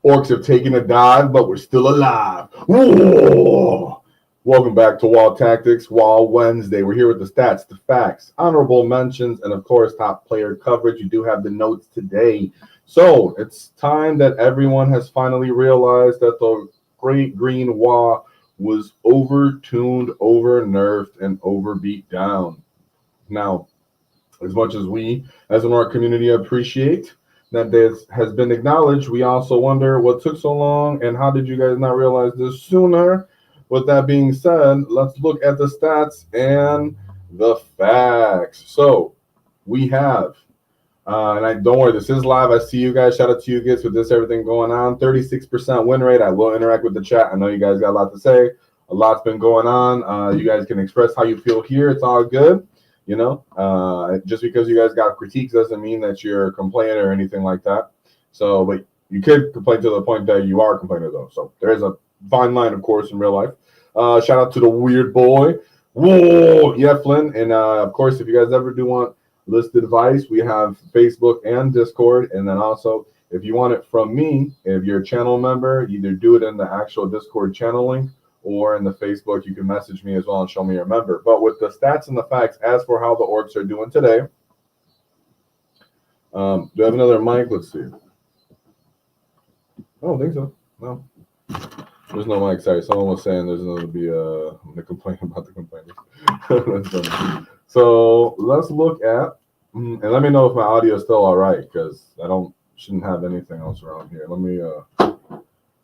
Orks have taken a dive, but we're still alive. Whoa! Welcome back to WAAAGH Tactics, WAAAGH Wednesday. We're here with the stats, the facts, honorable mentions, and of course, top player coverage. You do have the notes today. So it's time that everyone has finally realized that the great green WAAAGH was over-tuned, over-nerfed, and over-beat down. Now, as much as we, as an Ork community, appreciate that this has been acknowledged, we also wonder what took so long and how did you guys not realize this sooner? With that being said, let's look at the stats and the facts. So we have, don't worry, this is live. I see you guys. Shout out to you guys with this, everything going on. 36% win rate. I will interact with the chat. I know you guys got a lot to say. A lot's been going on. You guys can express how you feel here. It's all good. You know, just because you guys got critiques doesn't mean that you're complaining or anything like that. So, but you could complain to the point that you are a complainer, though. So there is a fine line, of course, in real life. Shout out to the weird boy. Whoa, yeah, Flynn. And of course, if you guys ever do want listed advice, we have Facebook and Discord. And then also, if you want it from me, if you're a channel member, either do it in the actual Discord channel link, or in the Facebook, you can message me as well and show me you're a member. But with the stats and the facts, as for how the Orks are doing today, do I have another mic? Let's see. I don't think so. No. There's no mic. Sorry. Someone was saying there's going to be I'm going to complain about the complainers. That's funny. So let's look at, and let me know if my audio is still all right, because shouldn't have anything else around here. Let me,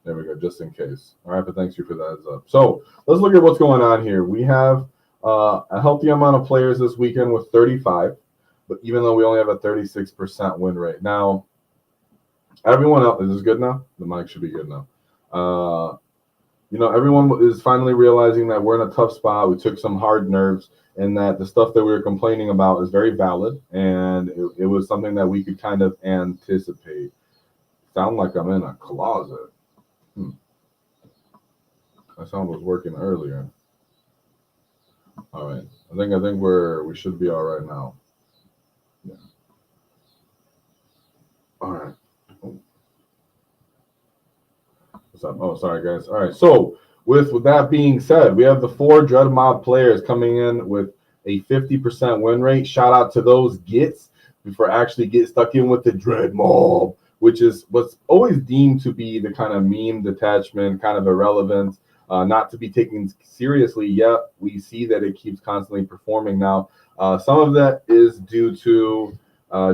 there we go, just in case. All right, but thanks you for that heads up. So let's look at what's going on here. We have a healthy amount of players this weekend with 35, but even though we only have a 36% win rate. Now, everyone else, is this good now? The mic should be good now. You know, everyone is finally realizing that we're in a tough spot. We took some hard nerves, and that the stuff that we were complaining about is very valid, and it was something that we could kind of anticipate. Sound like I'm in a closet. That sound was working earlier. All right, I think we should be all right now. Yeah. All right. What's up? Oh, sorry guys. All right. So with that being said, we have the 4 Dread Mob players coming in with a 50% win rate. Shout out to those gits before actually get stuck in with the Dread Mob, which is what's always deemed to be the kind of meme detachment, kind of irrelevant, not to be taken seriously, yet we see that it keeps constantly performing. Now, some of that is due to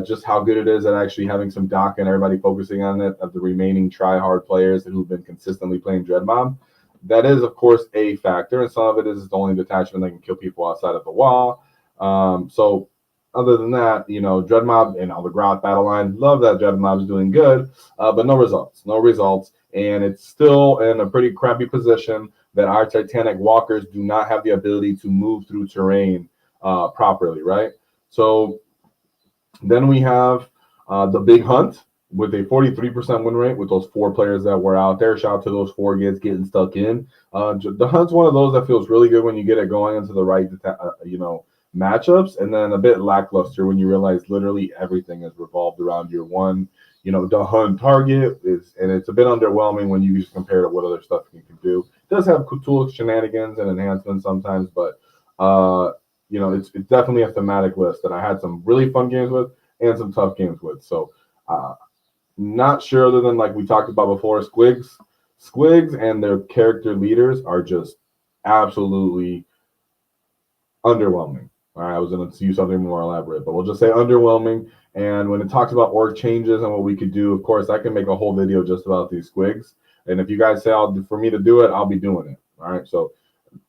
just how good it is at actually having some dock and everybody focusing on it, of the remaining try-hard players who've been consistently playing Dread Mob. That is, of course, a factor, and some of it is the only detachment that can kill people outside of the wall. So other than that, you know, Dread Mob and all the Groth battle line, love that Dread Mob is doing good, but no results, and it's still in a pretty crappy position that our Titanic Walkers do not have the ability to move through terrain properly, right? So then we have the Big Hunt with a 43% win rate with those 4 players that were out there. Shout out to those 4 kids getting stuck in. The Hunt's one of those that feels really good when you get it going into the right, matchups, and then a bit lackluster when you realize literally everything is revolved around your one, the Hunt target and it's a bit underwhelming when you just compare to what other stuff you can do. It does have cool shenanigans and enhancements sometimes, but it's definitely a thematic list that I had some really fun games with and some tough games with. So not sure, other than like we talked about before, Squigs and their character leaders are just absolutely underwhelming. All right, I was going to use something more elaborate, but we'll just say underwhelming. And when it talks about org changes and what we could do, of course, I can make a whole video just about these Squigs. And if you guys say for me to do it, I'll be doing it. All right, so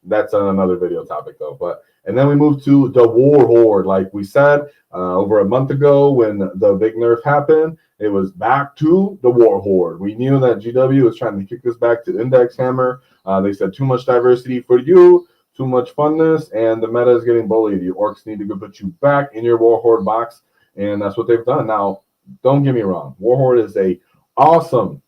that's another video topic though. And then we move to the Warlord. Like we said over a month ago when the big nerf happened, it was back to the Warlord. We knew that GW was trying to kick us back to Index Hammer. They said too much diversity for you, too much funness, and the meta is getting bullied. You Orks need to go put you back in your Warlord box, and that's what they've done. Now, don't get me wrong. Warlord is a awesome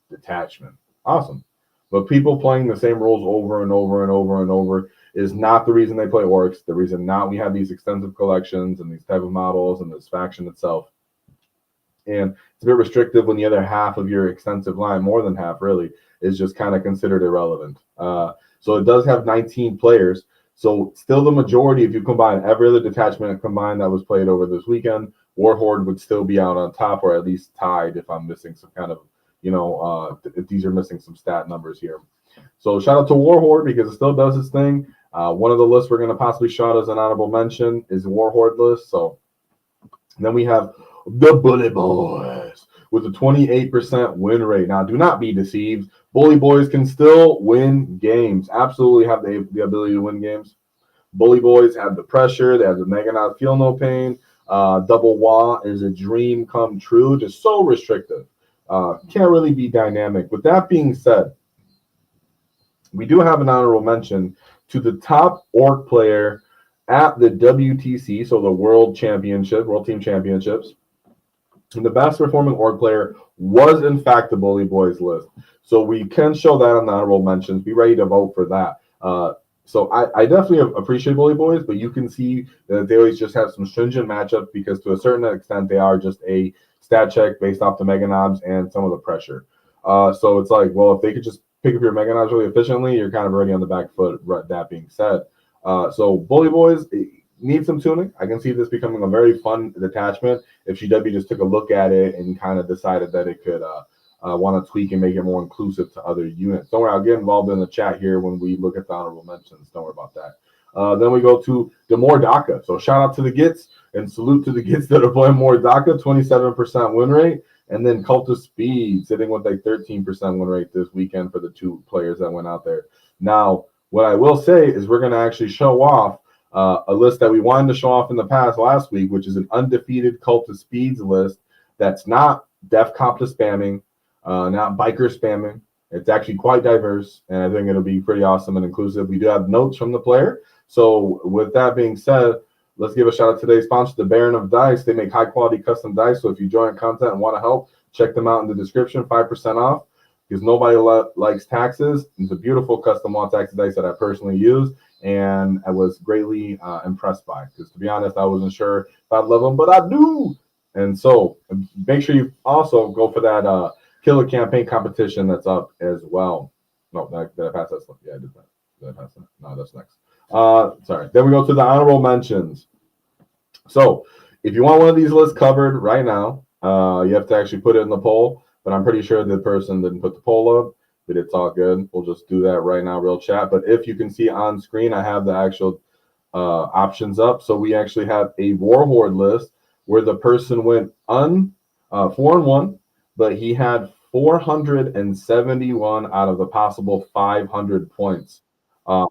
detachment. Awesome. But people playing the same rules over and over and over and over is not the reason they play Orks. The reason not we have these extensive collections and these type of models and this faction itself And it's a bit restrictive when the other half of your extensive line, more than half really, is just kind of considered irrelevant. So it does have 19 players. So still the majority, if you combine every other detachment combined that was played over this weekend, Warhorde would still be out on top, or at least tied if I'm missing some kind of, if these are missing some stat numbers here. So shout out to Warhorde because it still does its thing. One of the lists we're going to possibly shout as an honorable mention is the Warhorde list. So then we have the Bully Boys with a 28% win rate. Now, do not be deceived. Bully Boys can still win games. Absolutely have the ability to win games. Bully Boys have the pressure. They have the Mega Not Feel No Pain. Double WAAAGH is a dream come true. Just so restrictive. Can't really be dynamic. With that being said, we do have an honorable mention to the top Ork player at the WTC, so the World Team Championships. And the best performing Ork player was, in fact, the Bully Boys list. So we can show that on the honorable mentions. Be ready to vote for that. So I definitely appreciate Bully Boys, but you can see that they always just have some stringent matchups because to a certain extent they are just a stat check based off the Mega Knobs and some of the pressure. So it's like, well, if they could just pick up your Mega Knobs really efficiently, you're kind of already on the back foot. That being said, so Bully Boys need some tuning. I can see this becoming a very fun detachment if GW just took a look at it and kind of decided that it could want to tweak and make it more inclusive to other units. Don't worry, I'll get involved in the chat here when we look at the honorable mentions. Don't worry about that. Then we go to the Mordaka. So shout out to the Gits and salute to the Gits that are playing Mordaka, 27% win rate. And then Kult of Speed sitting with a 13% win rate this weekend for the two players that went out there. Now, what I will say is we're going to actually show off a list that we wanted to show off in the past last week, which is an undefeated Kult of Speeds list that's not def comp to spamming, not biker spamming. It's actually quite diverse, and I think it'll be pretty awesome and inclusive. We do have notes from the player. So with that being said, let's give a shout out to today's sponsor, the Bejorn of Dice. They make high-quality custom dice, so if you join content and want to help, check them out in the description, 5% off, because nobody likes taxes. It's a beautiful custom wall tax dice that I personally use, and I was greatly impressed by, because to be honest, I wasn't sure if I'd love them, but I do. And so make sure you also go for that killer campaign competition that's up as well. No, did I pass that? Yeah, I did that. Did I pass that? No, that's next. Sorry. Then we go to the honorable mentions. So if you want one of these lists covered right now, you have to actually put it in the poll, but I'm pretty sure the person didn't put the poll up, but it's all good. We'll just do that right now, real chat. But if you can see on screen, I have the actual options up. So we actually have a Warlord list where the person went 4-1, but he had 471 out of the possible 500 points that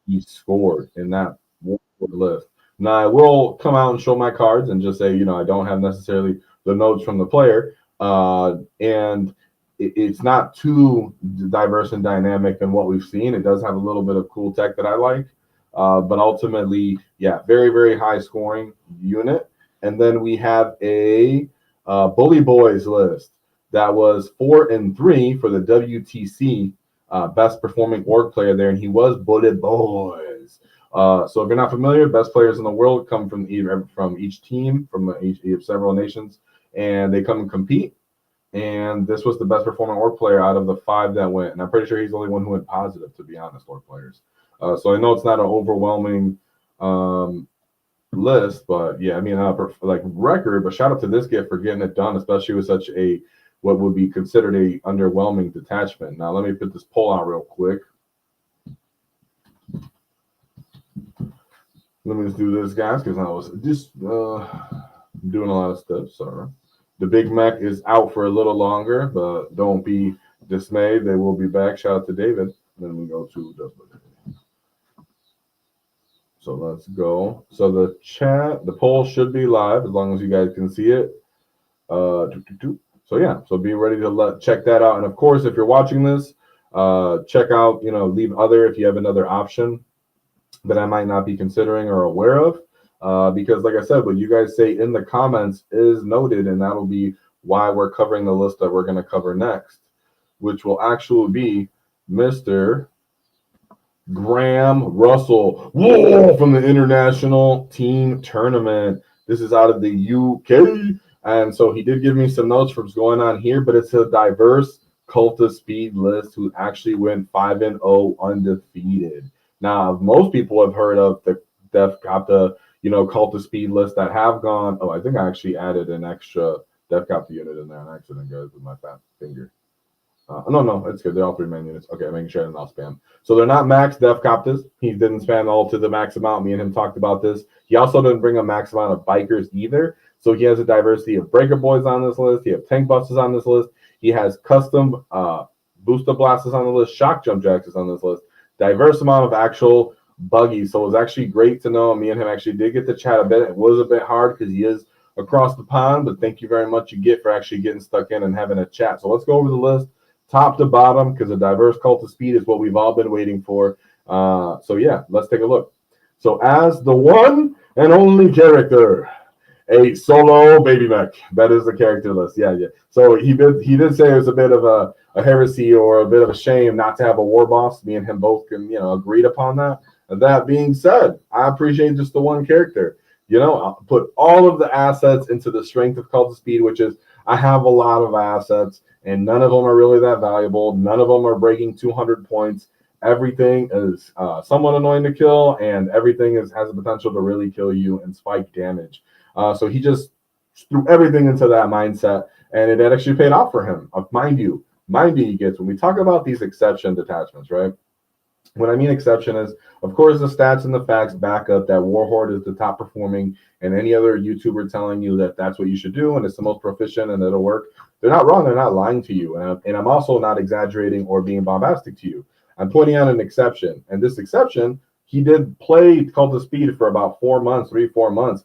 he scored in that Warlord list. Now, I will come out and show my cards and just say, I don't have necessarily the notes from the player. And it's not too diverse and dynamic than what we've seen. It does have a little bit of cool tech that I like. But ultimately, yeah, very, very high scoring unit. And then we have a Bully Boys list that was 4-3 for the WTC best performing Ork player there. And he was Bully Boys. So if you're not familiar, best players in the world come from each team, from several nations, and they come and compete. And this was the best performing Ork player out of the 5 that went. And I'm pretty sure he's the only one who went positive, to be honest, Ork players. So I know it's not an overwhelming list, but yeah, I mean, like record. But shout out to this gift for getting it done, especially with such a what would be considered a underwhelming detachment. Now let me put this poll out real quick. Let me just do this, guys, because I was just doing a lot of stuff. Sorry. The Big Mac is out for a little longer, but don't be dismayed. They will be back. Shout out to David. Then we go to the. So let's go. So the poll should be live as long as you guys can see it. So yeah, so be ready to check that out. And of course, if you're watching this, check out, leave other if you have another option that I might not be considering or aware of. Because like I said, what you guys say in the comments is noted, and that'll be why we're covering the list that we're going to cover next, which will actually be Mr. Graham Russell from the International Team Tournament. This is out of the UK. And so he did give me some notes from what's going on here, but it's a diverse Cult of Speed list who actually went 5-0 undefeated. Now, most people have heard of the Cult of Speed list that have gone. Oh, I think I actually added an extra Defcopter unit in there on accident, guys, with my fat finger. No, it's good. They're all 3-man units. Okay, making sure I didn't spam. So they're not max Defcopters. He didn't spam all to the max amount. Me and him talked about this. He also didn't bring a max amount of bikers either. So he has a diversity of Breaker Boys on this list. He has Tank Busters on this list. He has custom Booster Blasters on the list. Shock Jump Jacks is on this list. Diverse amount of actual buggies. So it was actually great to know. Me and him actually did get to chat a bit. It was a bit hard because he is across the pond, but thank you very much for actually getting stuck in and having a chat. So let's go over the list top to bottom, because a diverse Cult of Speed is what we've all been waiting for. So yeah, let's take a look. So as the one and only character, a solo baby mech. That is the character list. Yeah. So he did say it was a bit of a heresy or a bit of a shame not to have a war boss. Me and him both can agreed upon that. And that being said, I appreciate just the one character. I'll put all of the assets into the strength of Cult of Speed, which is I have a lot of assets, and none of them are really that valuable. None of them are breaking 200 points. Everything is somewhat annoying to kill, and everything has the potential to really kill you and spike damage. So he just threw everything into that mindset, and it actually paid off for him. Mind you, he gets, when we talk about these exception detachments, right? What I mean exception is, of course, the stats and the facts back up that Warlord is the top performing, and any other YouTuber telling you that that's what you should do and it's the most proficient and it'll work, they're not wrong. They're not lying to you. And I'm also not exaggerating or being bombastic to you. I'm pointing out an exception. And this exception, he did play Cult of Speed for about 4 months, 3-4 months,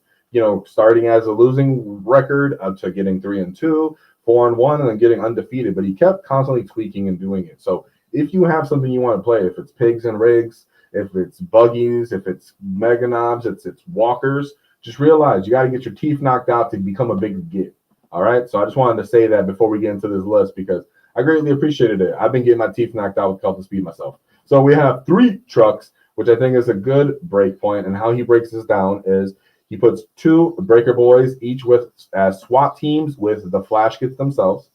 starting as a losing record up to getting 3-2, 4-1, and then getting undefeated. But he kept constantly tweaking and doing it. So if you have something you want to play, if it's pigs and rigs, if it's buggies, if it's mega knobs, it's walkers, just realize you got to get your teeth knocked out to become a big get. All right. So I just wanted to say that before we get into this list, because I greatly appreciated it. I've been getting my teeth knocked out with Cult of Speed myself. So we have 3 trucks, which I think is a good break point. And how he breaks this down is he puts 2 Breaker Boys, each with as SWAT teams with the flash kits themselves.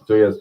So he has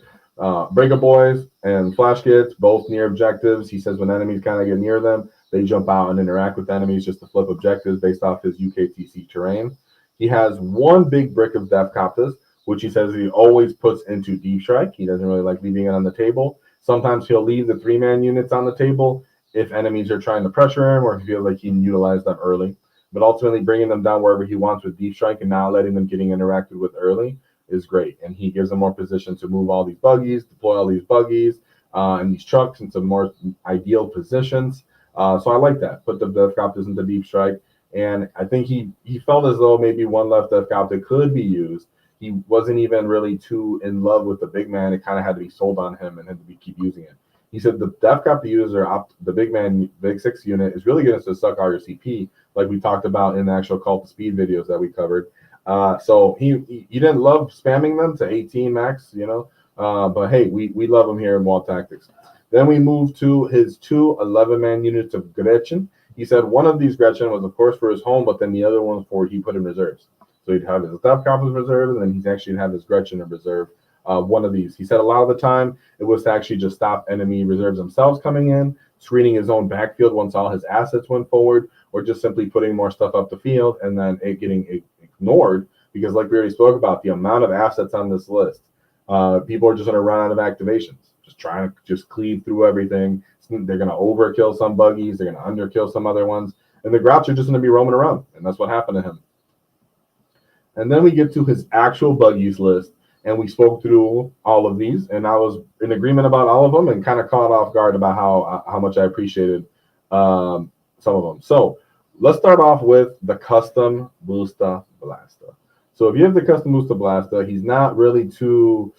Breaker Boys and flash kits, both near objectives. He says when enemies kind of get near them, they jump out and interact with enemies just to flip objectives based off his UKTC terrain. He has 1 big brick of Defcopters, which he says he always puts into Deep Strike. He doesn't really like leaving it on the table. Sometimes he'll leave the 3-man units on the table if enemies are trying to pressure him or if he feels like he can utilize them early. But ultimately bringing them down wherever he wants with Deep Strike and not letting them getting interacted with early is great. And he gives them more position to move all these buggies, deploy all these buggies and these trucks into more ideal positions. So I like that. Put the Defcopters into Deep Strike. And I think he felt as though maybe 1 left Defcopter could be used. He wasn't even really too in love with the big man. It kind of had to be sold on him and had to keep using it. He said the Defcopter user, the big man, big 6 unit, is really going to suck all your CP, like we talked about in the actual Cult of Speed videos that we covered. So he didn't love spamming them to 18 max, but hey, we love him here in Wall Tactics. Then we move to his 2 11-man units of Gretchen. He said one of these Gretchen was, of course, for his home, but then the other one for he put in reserves. So he'd have his Defcopters reserve, and then he'd actually have his Gretchen in reserve. One of these. He said a lot of the time it was to actually just stop enemy reserves themselves coming in, screening his own backfield once all his assets went forward, or just simply putting more stuff up the field and then it getting ignored because, like we already spoke about, the amount of assets on this list, people are just going to run out of activations, just trying to just cleave through everything. They're going to overkill some buggies, they're going to underkill some other ones, and the Grouch are just going to be roaming around, and that's what happened to him. And then we get to his actual buggies list, and we spoke through all of these, and I was in agreement about all of them and kind of caught off guard about how much I appreciated some of them. So let's start off with the custom Booster Blaster. So if you have the custom Booster Blaster, he's not really too,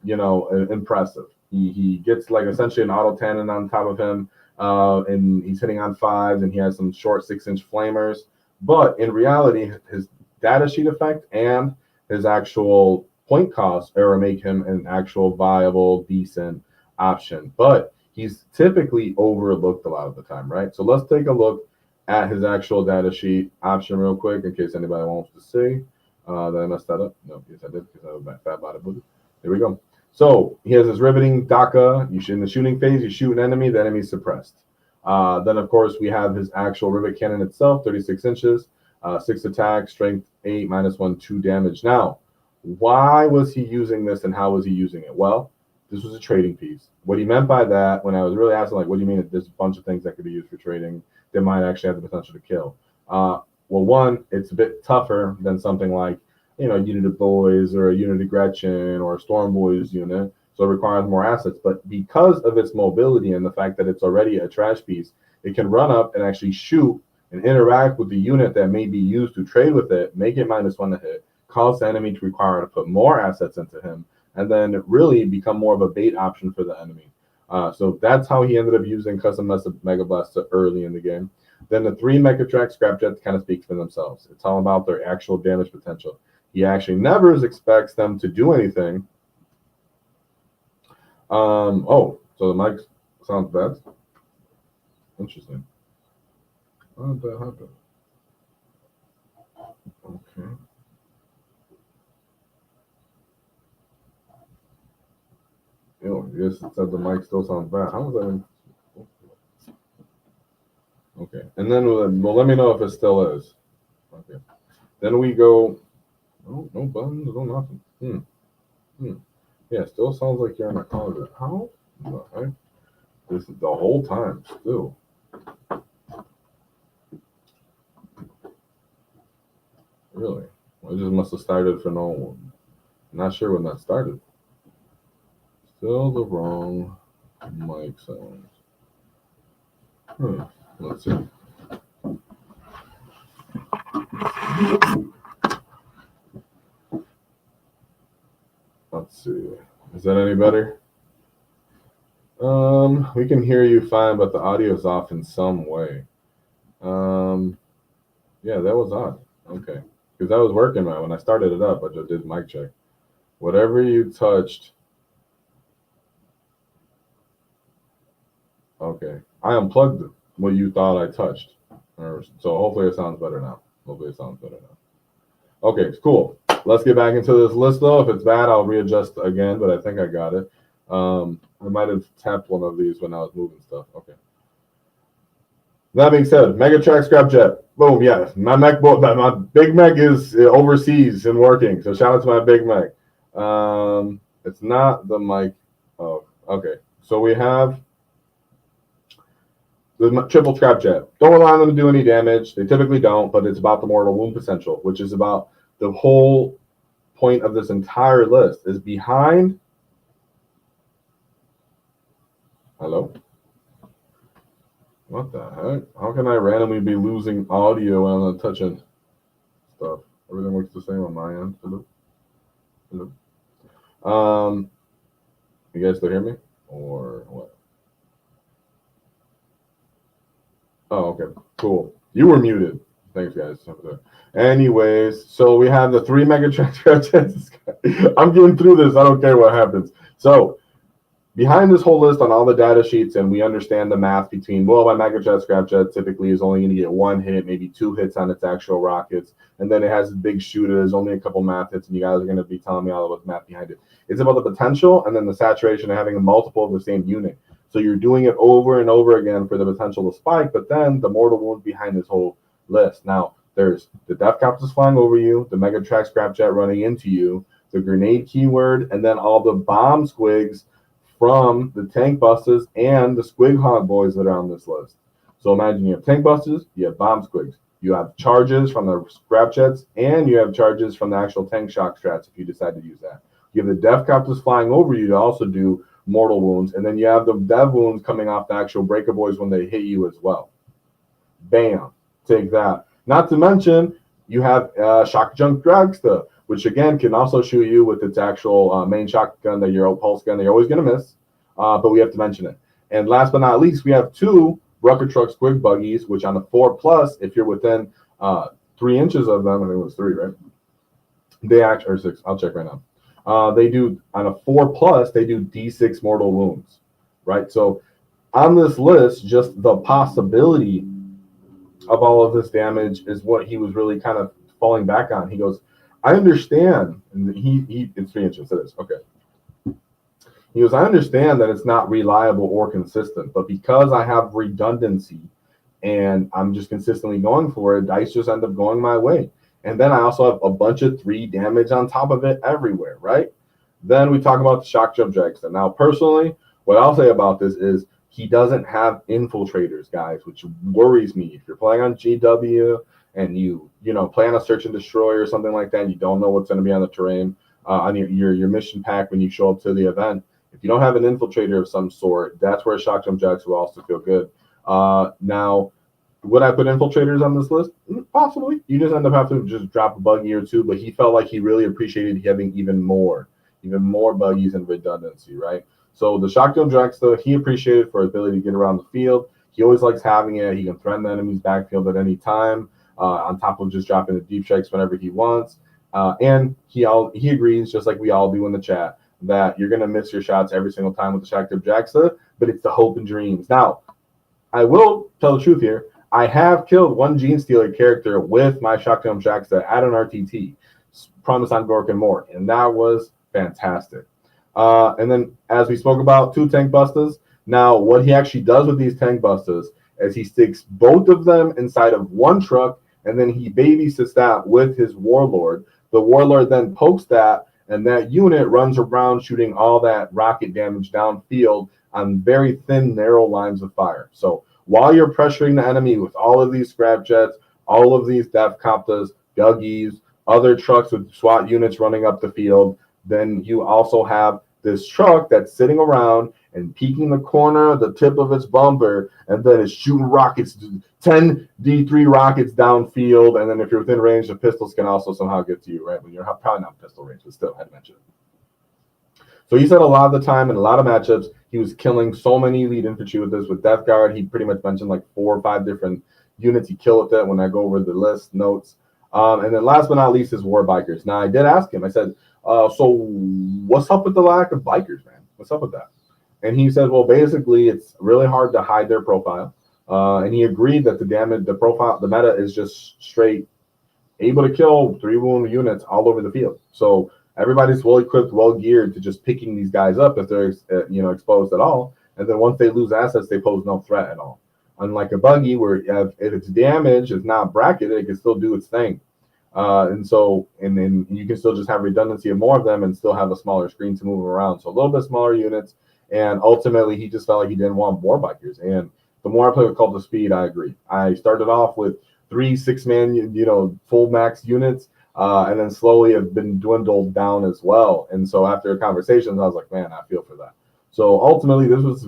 impressive. He gets like essentially an auto cannon on top of him, and he's hitting on 5s, and he has some short 6-inch flamers. But in reality, his data sheet effect and his actual point cost make him an actual viable, decent option. But he's typically overlooked a lot of the time, right? So let's take a look at his actual data sheet option real quick in case anybody wants to see. Did I mess that up? No, yes I did because I was that fat body booty. There we go. So he has his riveting Daka. You shoot in the shooting phase, you shoot an enemy, the enemy is suppressed. Then of course we have his actual Rivet Cannon itself, 36 inches, 6 attack, strength 8, -1, 2 damage. Now, why was he using this and how was he using it? Well, this was a trading piece. What he meant by that, when I was really asking, like, what do you mean that there's a bunch of things that could be used for trading that might actually have the potential to kill? Well, one, it's a bit tougher than something like, you know, Unit of Boys or a Unit of Gretchen or a Storm Boys unit, so it requires more assets. But because of its mobility and the fact that it's already a trash piece, it can run up and actually shoot and interact with the unit that may be used to trade with it, make it -1 to hit, cause the enemy to require to put more assets into him, and then really become more of a bait option for the enemy. So that's how he ended up using Custom Mega Blast early in the game. Then the 3 Megatrack Scrapjets kind of speak for themselves. It's all about their actual damage potential. He actually never expects them to do anything. Oh, so the mic sounds bad. Interesting. How did that happen? Okay. Yo, yes, it said the mic still sounds bad. How was that? Okay, and then well, let me know if it still is. Okay, then we go. Oh, no buttons, no nothing. Yeah, still sounds like you're in a closet. How the heck? This is the whole time still. Really? Well, it just must have started for no one. Not sure when that started. Still the wrong mic sounds. Let's see. Let's see. Is that any better? We can hear you fine, but the audio is off in some way. Yeah, that was odd. Okay, because that was working right when I started it up. I just did mic check. Whatever you touched. Okay, I unplugged what you thought I touched. So hopefully it sounds better now. Okay, cool. Let's get back into this list though. If it's bad, I'll readjust again, but I think I got it. I might have tapped one of these when I was moving stuff. Okay. That being said, Megatrack Scrapjet. Boom, yes. My big mech is overseas and working. So shout out to my big mech. It's not the mic. Oh, okay. So we have the triple Scrapjet. Don't rely on them to do any damage. They typically don't, but it's about the mortal wound potential, which is about the whole point of this entire list is behind. Hello? What the heck? How can I randomly be losing audio when I'm not touching stuff? Everything works the same on my end. Hello? You guys still hear me? Or what? Oh, okay. Cool. You were muted. Thanks, guys. Anyways, so we have the 3 Megatrack Scrapjets. I'm getting through this. I don't care what happens. So behind this whole list on all the data sheets, and we understand the math between, well, my Megatrack Scrapjet typically is only going to get 1 hit, maybe 2 hits on its actual rockets, and then it has big shooters, only a couple math hits, and you guys are going to be telling me all about the math behind it. It's about the potential and then the saturation of having a multiple of the same unit. So you're doing it over and over again for the potential to spike, but then the mortal wound behind this whole list. Now, there's the Death Captives flying over you, the Megatrack Scrapjet running into you, the grenade keyword, and then all the bomb squigs from the tank busters and the squig hog boys that are on this list. So imagine you have tank busters, you have bomb squigs, you have charges from the Scrapjets, and you have charges from the actual tank shock strats if you decide to use that. You have the Death Captives flying over you to also do mortal wounds, and then you have the dev wounds coming off the actual breaker boys when they hit you as well. Bam, take that. Not to mention you have shock junk dragster, which again can also shoot you with its actual main shotgun, that your pulse gun that you're always going to miss, but we have to mention it. And last but not least, we have 2 Rucker Truck Squig Buggies, which on a 4+, if you're within 3 inches of them, I think it was 3, right? They actually, or 6, I'll check right now. They do, on a 4+, they do D6 mortal wounds, right? So on this list, just the possibility of all of this damage is what he was really kind of falling back on. He goes, I understand, and it's 3 inches. It is okay. He goes, I understand that it's not reliable or consistent, but because I have redundancy and I'm just consistently going for it, dice just end up going my way. And then I also have a bunch of 3 damage on top of it everywhere, right? Then we talk about the shock jump Dragster. Now, personally, what I'll say about this is he doesn't have infiltrators, guys, which worries me. If you're playing on GW and you play on a search and destroy or something like that, and you don't know what's going to be on the terrain on your mission pack when you show up to the event, if you don't have an infiltrator of some sort, that's where shock jump Jax will also feel good. Now, would I put infiltrators on this list? Possibly. You just end up having to just drop a buggy or 2, but he felt like he really appreciated having even more buggies and redundancy, right? So the shock jump Dragster, he appreciated for his ability to get around the field. He always likes having it. He can threaten the enemy's backfield at any time, on top of just dropping the deep strikes whenever he wants. And he agrees, just like we all do in the chat, that you're going to miss your shots every single time with the shock jump Dragster, but it's the hope and dreams. Now, I will tell the truth here. I have killed 1 Gene Stealer character with my shock jump Dragster at an RTT, Promise on Gork and more, and that was fantastic. And then, as we spoke about, 2 tank busters. Now, what he actually does with these tank busters is he sticks both of them inside of 1 truck, and then he babysits that with his Warlord. The Warlord then pokes that, and that unit runs around shooting all that rocket damage downfield on very thin, narrow lines of fire. So while you're pressuring the enemy with all of these scrap jets, all of these death copters, buggies, other trucks with SWAT units running up the field, then you also have this truck that's sitting around and peeking the corner of the tip of its bumper, and then it's shooting rockets, 10 D3 rockets downfield, and then if you're within range, the pistols can also somehow get to you, right? When you're probably not pistol range, but still, I had to mention it. So he said a lot of the time in a lot of matchups, he was killing so many elite infantry with this. With Death Guard, he pretty much mentioned like 4 or 5 different units he killed with it when I go over the list notes. And then last but not least is War Bikers. Now, I did ask him, I said, so what's up with the lack of bikers, man? What's up with that? And he said, well, basically, it's really hard to hide their profile. And he agreed that the meta is just straight able to kill 3 wound units all over the field. So everybody's well equipped, well geared to just picking these guys up if they're exposed at all. And then once they lose assets, they pose no threat at all. Unlike a buggy, where if it's damaged, it's not bracketed, it can still do its thing. And then you can still just have redundancy of more of them and still have a smaller screen to move around. So a little bit smaller units. And ultimately, he just felt like he didn't want more bikers. And the more I play with Kult of Speed, I agree. I started off with 3 6-man, full max units, and then slowly have been dwindled down as well. And so after conversations, I was like, man, I feel for that. So ultimately, this was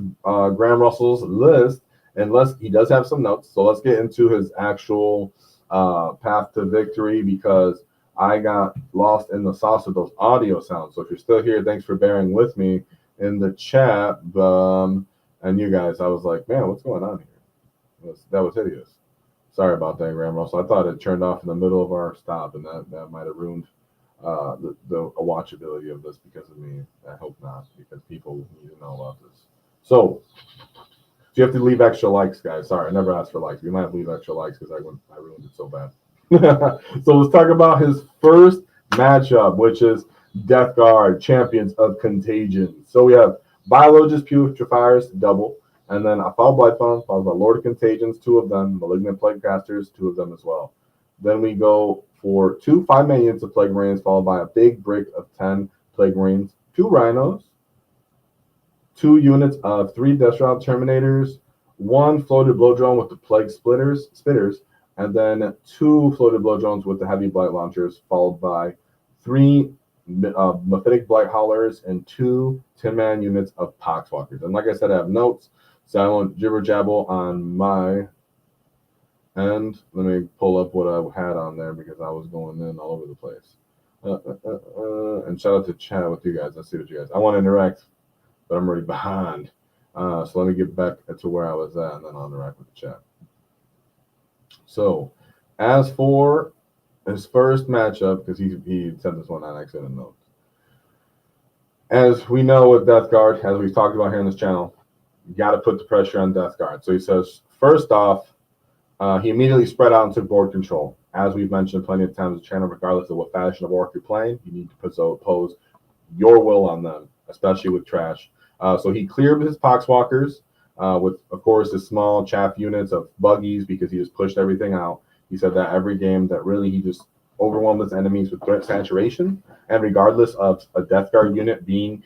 Graham Russell's list, and he does have some notes. So let's get into his actual path to victory, because I got lost in the sauce of those audio sounds. So if you're still here, thanks for bearing with me in the chat. And you guys, I was like, man, what's going on here? That was hideous. Sorry about that, Graham Russell. I thought it turned off in the middle of our stop, and that might have ruined the watchability of this because of me. I hope not, because people need to know about this. So you have to leave extra likes, guys. Sorry, I never asked for likes. You might have to leave extra likes because I ruined it so bad. So let's talk about his first matchup, which is Death Guard, Champions of Contagion. So we have Biologists, Putrefiers, double, and then a Foul Blightfawn, followed by Lord of Contagions, 2 of them, Malignant Plague Casters, 2 of them as well. Then we go for 2 5-man units of Plague Marines, followed by a big brick of 10 Plague Marines, 2 Rhinos, 2 units of 3 Deathshroud Terminators, 1 floated blow drone with the Plague Spitters, and then 2 floated blow drones with the Heavy Blight Launchers, followed by 3 Mephitic Blight Haulers and 2 10-man units of Poxwalkers. And like I said, I have notes, so I won't jibber jabble on my end. Let me pull up what I had on there because I was going in all over the place. And shout out to chat with you guys. Let's see what you guys. I want to interact, but I'm already behind. So let me get back to where I was at, and then I'll interact with the chat. So as for his first matchup, because he sent this one on accident notes. As we know with Death Guard, as we've talked about here on this channel, you got to put the pressure on Death Guard. So he says, first off, he immediately spread out and took board control. as we've mentioned plenty of times, the channel, regardless of what fashion of orc you're playing, you need to pose your will on them, especially with trash. So he cleared his poxwalkers with, of course, his small chaff units of buggies because he just pushed everything out. He said that every game that really he just overwhelmed his enemies with threat saturation, and regardless of a Death Guard unit being,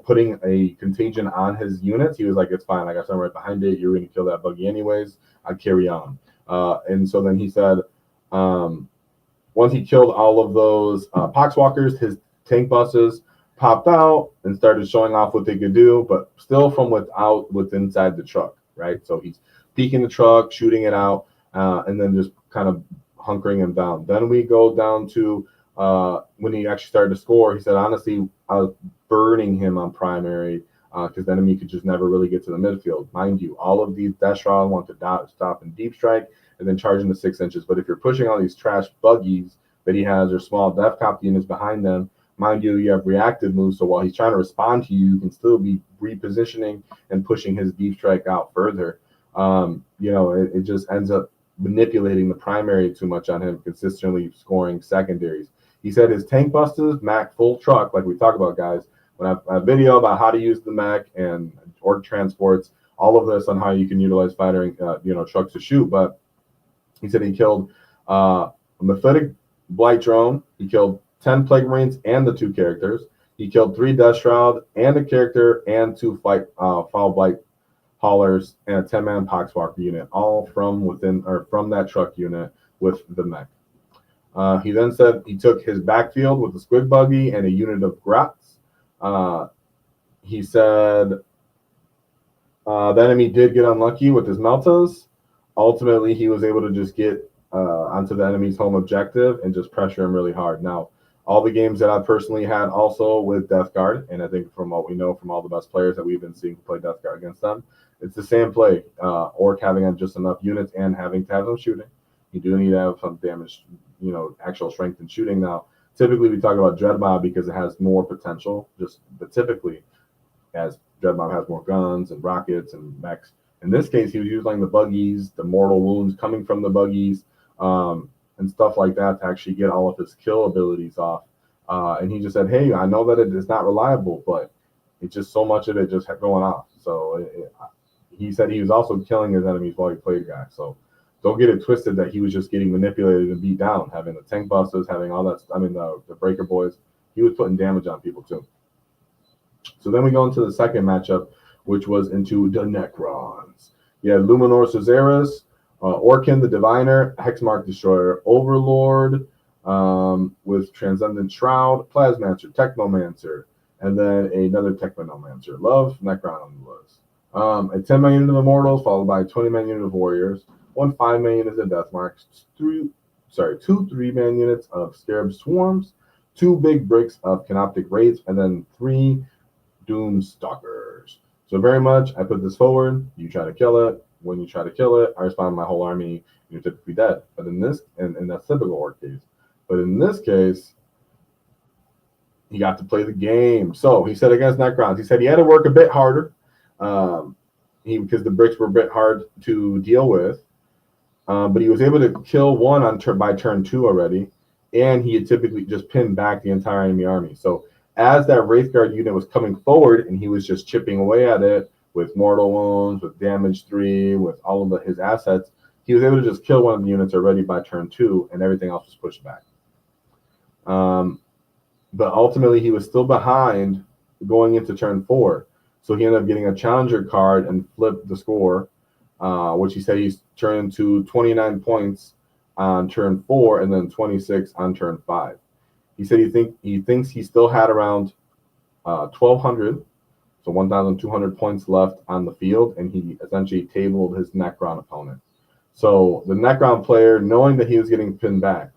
putting a contagion on his units, he was like, it's fine, I got someone right behind it, you're going to kill that buggy anyways, I'd carry on. And so then he said, once he killed all of those poxwalkers, his tank buses popped out and started showing off what they could do, but still from what's inside the truck, right? So he's peeking the truck, shooting it out, and then just kind of hunkering him down. Then we go down to when he actually started to score. He said, honestly, I was burning him on primary because the enemy could just never really get to the midfield. Mind you, all of these Death Shroud want to stop and deep strike and then charge into 6 inches. But if you're pushing all these trash buggies that he has or small Death Cop units behind them, mind you, you have reactive moves. So while he's trying to respond to you, you can still be repositioning and pushing his deep strike out further. It just ends up manipulating the primary too much on him, consistently scoring secondaries. He said his tank busters, Mac full truck, like we talk about, guys. When I have a video about how to use the mech and org transports, all of this on how you can utilize fighting, trucks to shoot. But he said he killed a Mephitic Blight Drone. He killed 10 Plague Marines and the 2 characters. He killed 3 Death Shroud and a character and 2 Foul Blight haulers and a 10-man Poxwalker unit, all from that truck unit with the mech. He then said he took his backfield with the Squig Buggy and a unit of Grats. He said the enemy did get unlucky with his Meltas. Ultimately, he was able to just get onto the enemy's home objective and just pressure him really hard. Now, all the games that I personally had also with Death Guard, and I think from what we know from all the best players that we've been seeing play Death Guard against them, it's the same play. Orc having just enough units and having to have them shooting. You do need to have some damage, actual strength in shooting. Now, typically we talk about Dreadmob because it has more potential, but typically as Dreadmob has more guns and rockets and mechs. In this case, he was using the buggies, the mortal wounds coming from the buggies, and stuff like that to actually get all of his kill abilities off. And he just said, hey, I know that it is not reliable, but it's just so much of it just going off. So he said he was also killing his enemies while he played, guys. So don't get it twisted that he was just getting manipulated and beat down, having the tank busters, having all that. The breaker boys. He was putting damage on people too. So then we go into the second matchup, which was into the Necrons. You had Luminor Cesaris, Orkin the Diviner, Hexmark Destroyer, Overlord with Transcendent Shroud, Plasmancer, Technomancer, and then another Technomancer. Love Nekron on the list. A 10-man unit of Immortals, followed by a 20-man unit of Warriors, 1 5-man unit of Deathmarks, 2 3-man units of Scarab Swarms, 2 big bricks of Canoptic Wraiths, and then 3 Doom Stalkers. So very much, I put this forward, you try to kill it. When you try to kill it, I respond my whole army, and you're typically dead. But in this, and that's typical Orc case. But in this case, he got to play the game. So he said against Necrons, he said he had to work a bit harder, because the bricks were a bit hard to deal with. But he was able to kill one by turn 2 already, and he had typically just pinned back the entire enemy army. So as that Wraithguard unit was coming forward, and he was just chipping away at it with mortal wounds, with damage 3, with all of his assets, he was able to just kill one of the units already by turn 2, and everything else was pushed back. But ultimately, he was still behind going into turn 4. So he ended up getting a challenger card and flipped the score, which he said he's turned to 29 points on turn 4 and then 26 on turn 5. He said he thinks he still had around 1,200, so 1,200 points left on the field, and he essentially tabled his Nekron opponent. So the Nekron player, knowing that he was getting pinned back,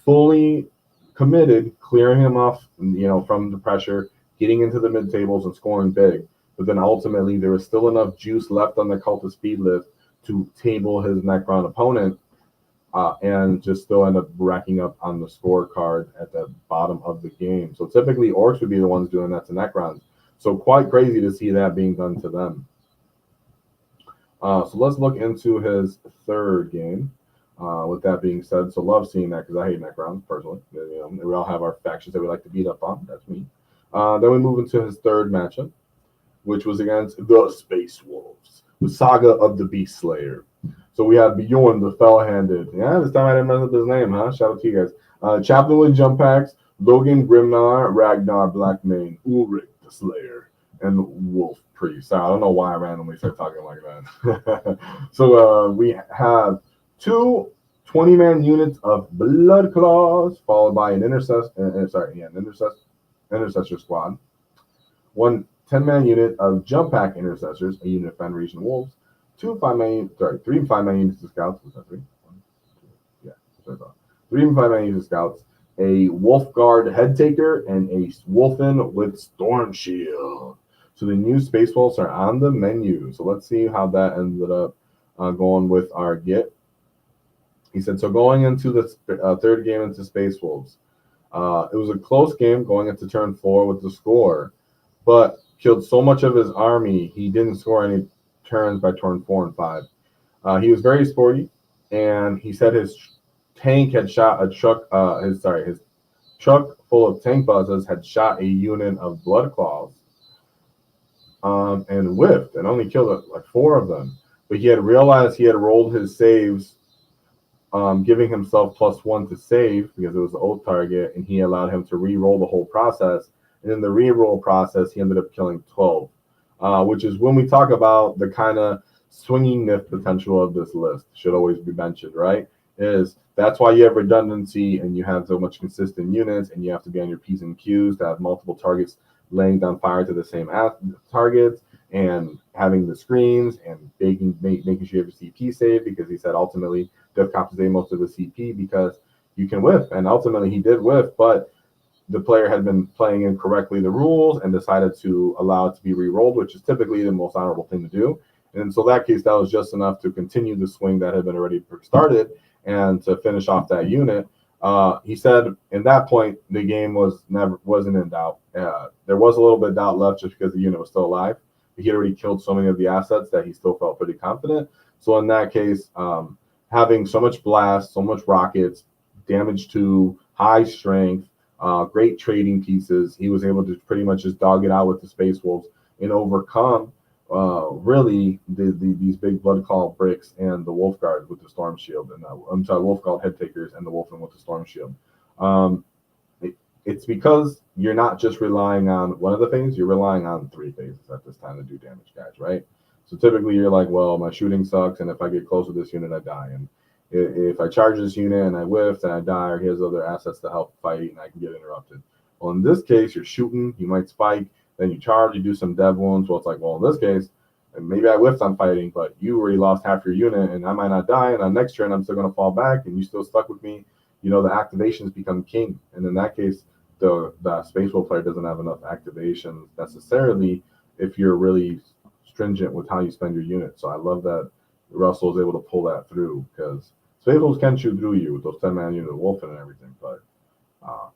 fully committed, clearing him off, from the pressure, getting into the mid tables and scoring big. But then ultimately, there was still enough juice left on the Cult of Speed list to table his Nekron opponent, and just still end up racking up on the scorecard at the bottom of the game. So typically, Orcs would be the ones doing that to Necrons. So quite crazy to see that being done to them. So let's look into his third game. With that being said, so love seeing that because I hate Necrons personally. You know, we all have our factions that we like to beat up on. That's me. Then we move into his third matchup, which was against the Space Wolves, the Saga of the Beast Slayer. So we have Bejorn, the Fell-Handed. Yeah, this time I didn't mess up his name, huh? Shout out to you guys. Chaplain with jump packs, Logan, Grimnar, Ragnar, Blackmane, Ulrich, the Slayer, and Wolf Priest. I don't know why I randomly started talking like that. So we have two 20-man units of Blood Claws, followed by an intercessor squad. One 10-man unit of Jump Pack Intercessors, a unit of Fen Region Wolves. Three 5-man units of Scouts. Was that three? One, two, yeah, that's what I thought. 3 and 5-man units of Scouts. A Wolf Guard Head Taker and a Wolfen with Storm Shield. So the new Space Wolves are on the menu. So let's see how that ended up going with our Git. He said, so going into the third game into Space Wolves, it was a close game going into turn 4 with the score, but killed so much of his army, he didn't score any turns by turn 4 and 5. He was very sporty, and he said his tank had shot a truck, his truck full of tank buzzers had shot a unit of Blood Claws and whiffed and only killed like 4 of them. But he had realized he had rolled his saves, giving himself +1 to save because it was the old target, and he allowed him to re-roll the whole process. And in the re-roll process, he ended up killing 12, which is when we talk about the kind of swinging nif potential of this list. Should always be mentioned, right? That's why you have redundancy and you have so much consistent units, and you have to be on your P's and Q's to have multiple targets laying down fire to the same targets, and having the screens and making sure you have a CP save, because he said ultimately Dev Cop save most of the CP because you can whiff, and ultimately he did whiff, but the player had been playing incorrectly the rules and decided to allow it to be re-rolled, which is typically the most honorable thing to do. And so that case, that was just enough to continue the swing that had been already started and to finish off that unit. He said in that point the game wasn't in doubt. There was a little bit of doubt left just because the unit was still alive. He had already killed so many of the assets that he still felt pretty confident. So in that case, having so much blast, so much rockets, damage to high strength, great trading pieces, he was able to pretty much just dog it out with the Space Wolves and overcome really these big Blood Claw bricks and the Wolf Guard with the Storm Shield, and Wolf Guard Head Takers and the Wolfen with the Storm Shield. It's because you're not just relying on one of the things, you're relying on 3 phases at this time to do damage, guys, right? So typically you're like, well, my shooting sucks, and if I get close to this unit, I die. And if I charge this unit and I whiff, then I die, or he has other assets to help fight, and I can get interrupted. Well, in this case, you're shooting, you might spike, then you charge, you do some dev wounds. Well, it's like, well, in this case, maybe I whiffed on fighting, but you already lost half your unit, and I might not die, and on next turn, I'm still going to fall back, and you still stuck with me. You know, the activations become king. And in that case, the Space Wolf player doesn't have enough activations necessarily if you're really stringent with how you spend your unit. So I love that Russell was able to pull that through, because Space Wolves can shoot through you with those 10-man unit, Wolfen and everything, but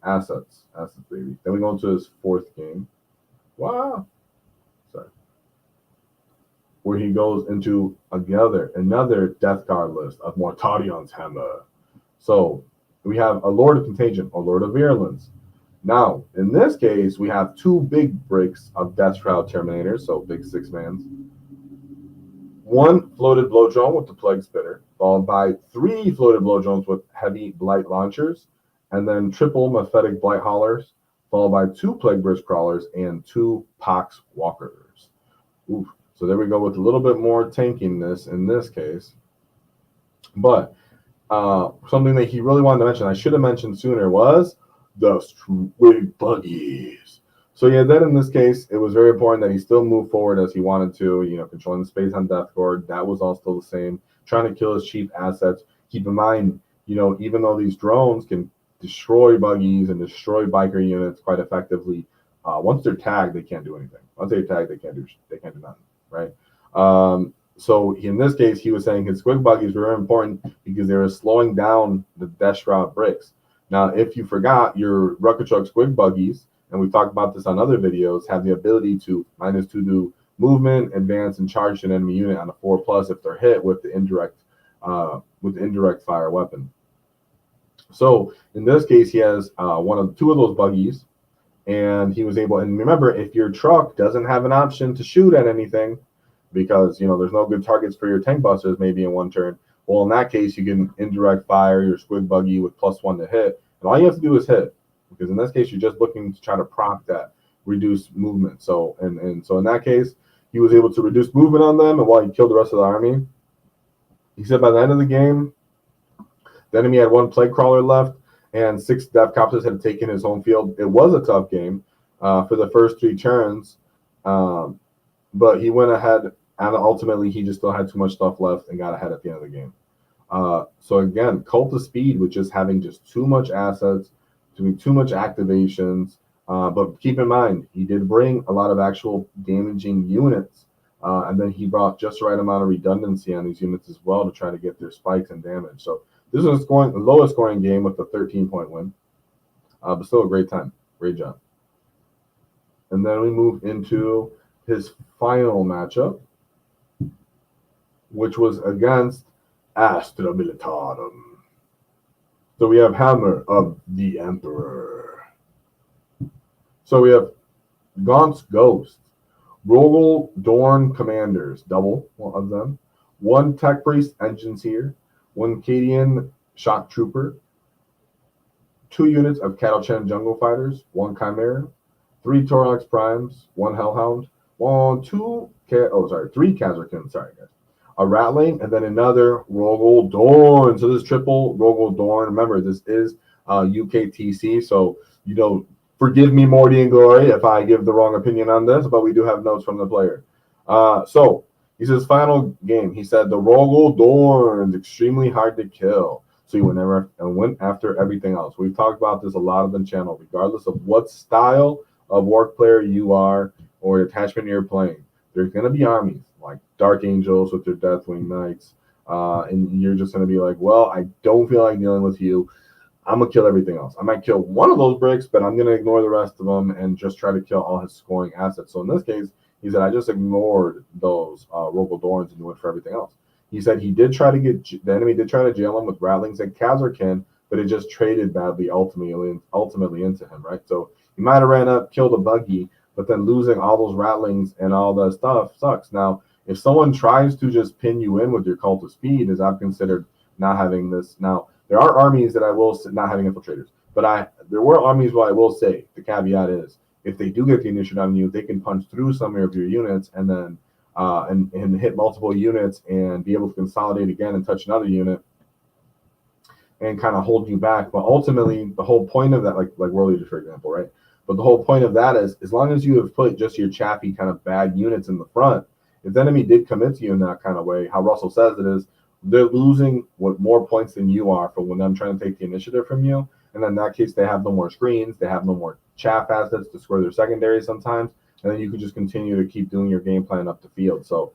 assets, baby. Then we go into his 4th game. Wow. Sorry. Where he goes into another Death Guard list of Mortarion's Hammer. So we have a Lord of Contagion, a Lord of Virulence. Now, in this case, we have 2 big bricks of Death Shroud Terminators, so big 6-mans. 1 floated blow drone with the Plague Spitter, followed by 3 floated blow drones with heavy Blight Launchers, and then triple Mephetic Blight Haulers, followed by 2 Plague Burst Crawlers and 2 Pox Walkers. Oof. So there we go with a little bit more tankiness in this case. But something that he really wanted to mention, I should have mentioned sooner, was the Swig Buggies. So yeah, then in this case, it was very important that he still moved forward as he wanted to, you know, controlling the space on Death Guard. That was all still the same. Trying to kill his cheap assets. Keep in mind, you know, even though these drones can destroy buggies and destroy biker units quite effectively, once they're tagged, they can't do anything. Once they're tagged, they can't do nothing, right? So in this case, he was saying his Squig Buggies were very important because they were slowing down the Death Shroud bricks. Now, if you forgot, your Rocket Truck Squig Buggies, and we've talked about this on other videos, have the ability to -2 do movement, advance, and charge an enemy unit on a 4+ if they're hit with the indirect with indirect fire weapon. So in this case, he has two of those buggies, and he was able. And remember, if your truck doesn't have an option to shoot at anything, because there's no good targets for your tank busters, maybe in one turn. Well, in that case, you can indirect fire your squig buggy with +1 to hit, and all you have to do is hit. Because in this case, you're just looking to try to proc that, reduce movement. So so in that case, he was able to reduce movement on them, and while he killed the rest of the army, he said by the end of the game, the enemy had 1 plague crawler left, and 6 death copters had taken his home field. It was a tough game for the first 3 turns, but he went ahead, and ultimately he just still had too much stuff left and got ahead at the end of the game. So again, Cult of Speed with just having just too much assets, doing too much activations, but keep in mind, he did bring a lot of actual damaging units, and then he brought just the right amount of redundancy on these units as well to try to get their spikes and damage. So this was the lowest scoring game with a 13-point win, but still a great time. Great job. And then we move into his final matchup, which was against Astra Militarum. So we have Hammer of the Emperor. So we have Gaunt's Ghost, Rogel Dorn Commanders, double of them, 1 Tech Priest Engineer, 1 Cadian Shock Trooper, 2 units of Cattle-Chen Jungle Fighters, 1 Chimera, 3 Torlax Primes, 1 Hellhound, 3 Kazarkin, sorry guys, a Ratling, and then another Rogel Dorn. So this is triple Rogel Dorn. Remember, this is UKTC, so forgive me, Morty and Glory, if I give the wrong opinion on this, but we do have notes from the player. So he says final game. He said the Rogel Dorn is extremely hard to kill. So he went after everything else. We've talked about this a lot on the channel, regardless of what style of Orc player you are or attachment you're playing. There's going to be armies like Dark Angels with their Deathwing Knights, and you're just going to be like, well, I don't feel like dealing with you. I'm going to kill everything else. I might kill one of those bricks, but I'm going to ignore the rest of them and just try to kill all his scoring assets. So in this case, he said, I just ignored those Rogel Dorns and went for everything else. He said he did try to the enemy did try to jail him with Rattlings and Kazarkin, but it just traded badly ultimately into him, right? So he might have ran up, killed a buggy, but then losing all those Rattlings and all that stuff sucks. Now, if someone tries to just pin you in with your Cult of Speed, as I've considered not having this. Now, there are armies that I will not having infiltrators, but there were armies where I will say the caveat is if they do get the initiative on you, they can punch through some of your units and then and hit multiple units and be able to consolidate again and touch another unit and kind of hold you back. But ultimately, the whole point of that, like World Leaders, for example, right? But the whole point of that is, as long as you have put just your chaffy kind of bad units in the front, if the enemy did commit to you in that kind of way, how Russell says it is, they're losing more points than you are for when them trying to take the initiative from you. And then in that case, they have no more screens, they have no more chaff assets to score their secondary sometimes, and then you can just continue to keep doing your game plan up the field. So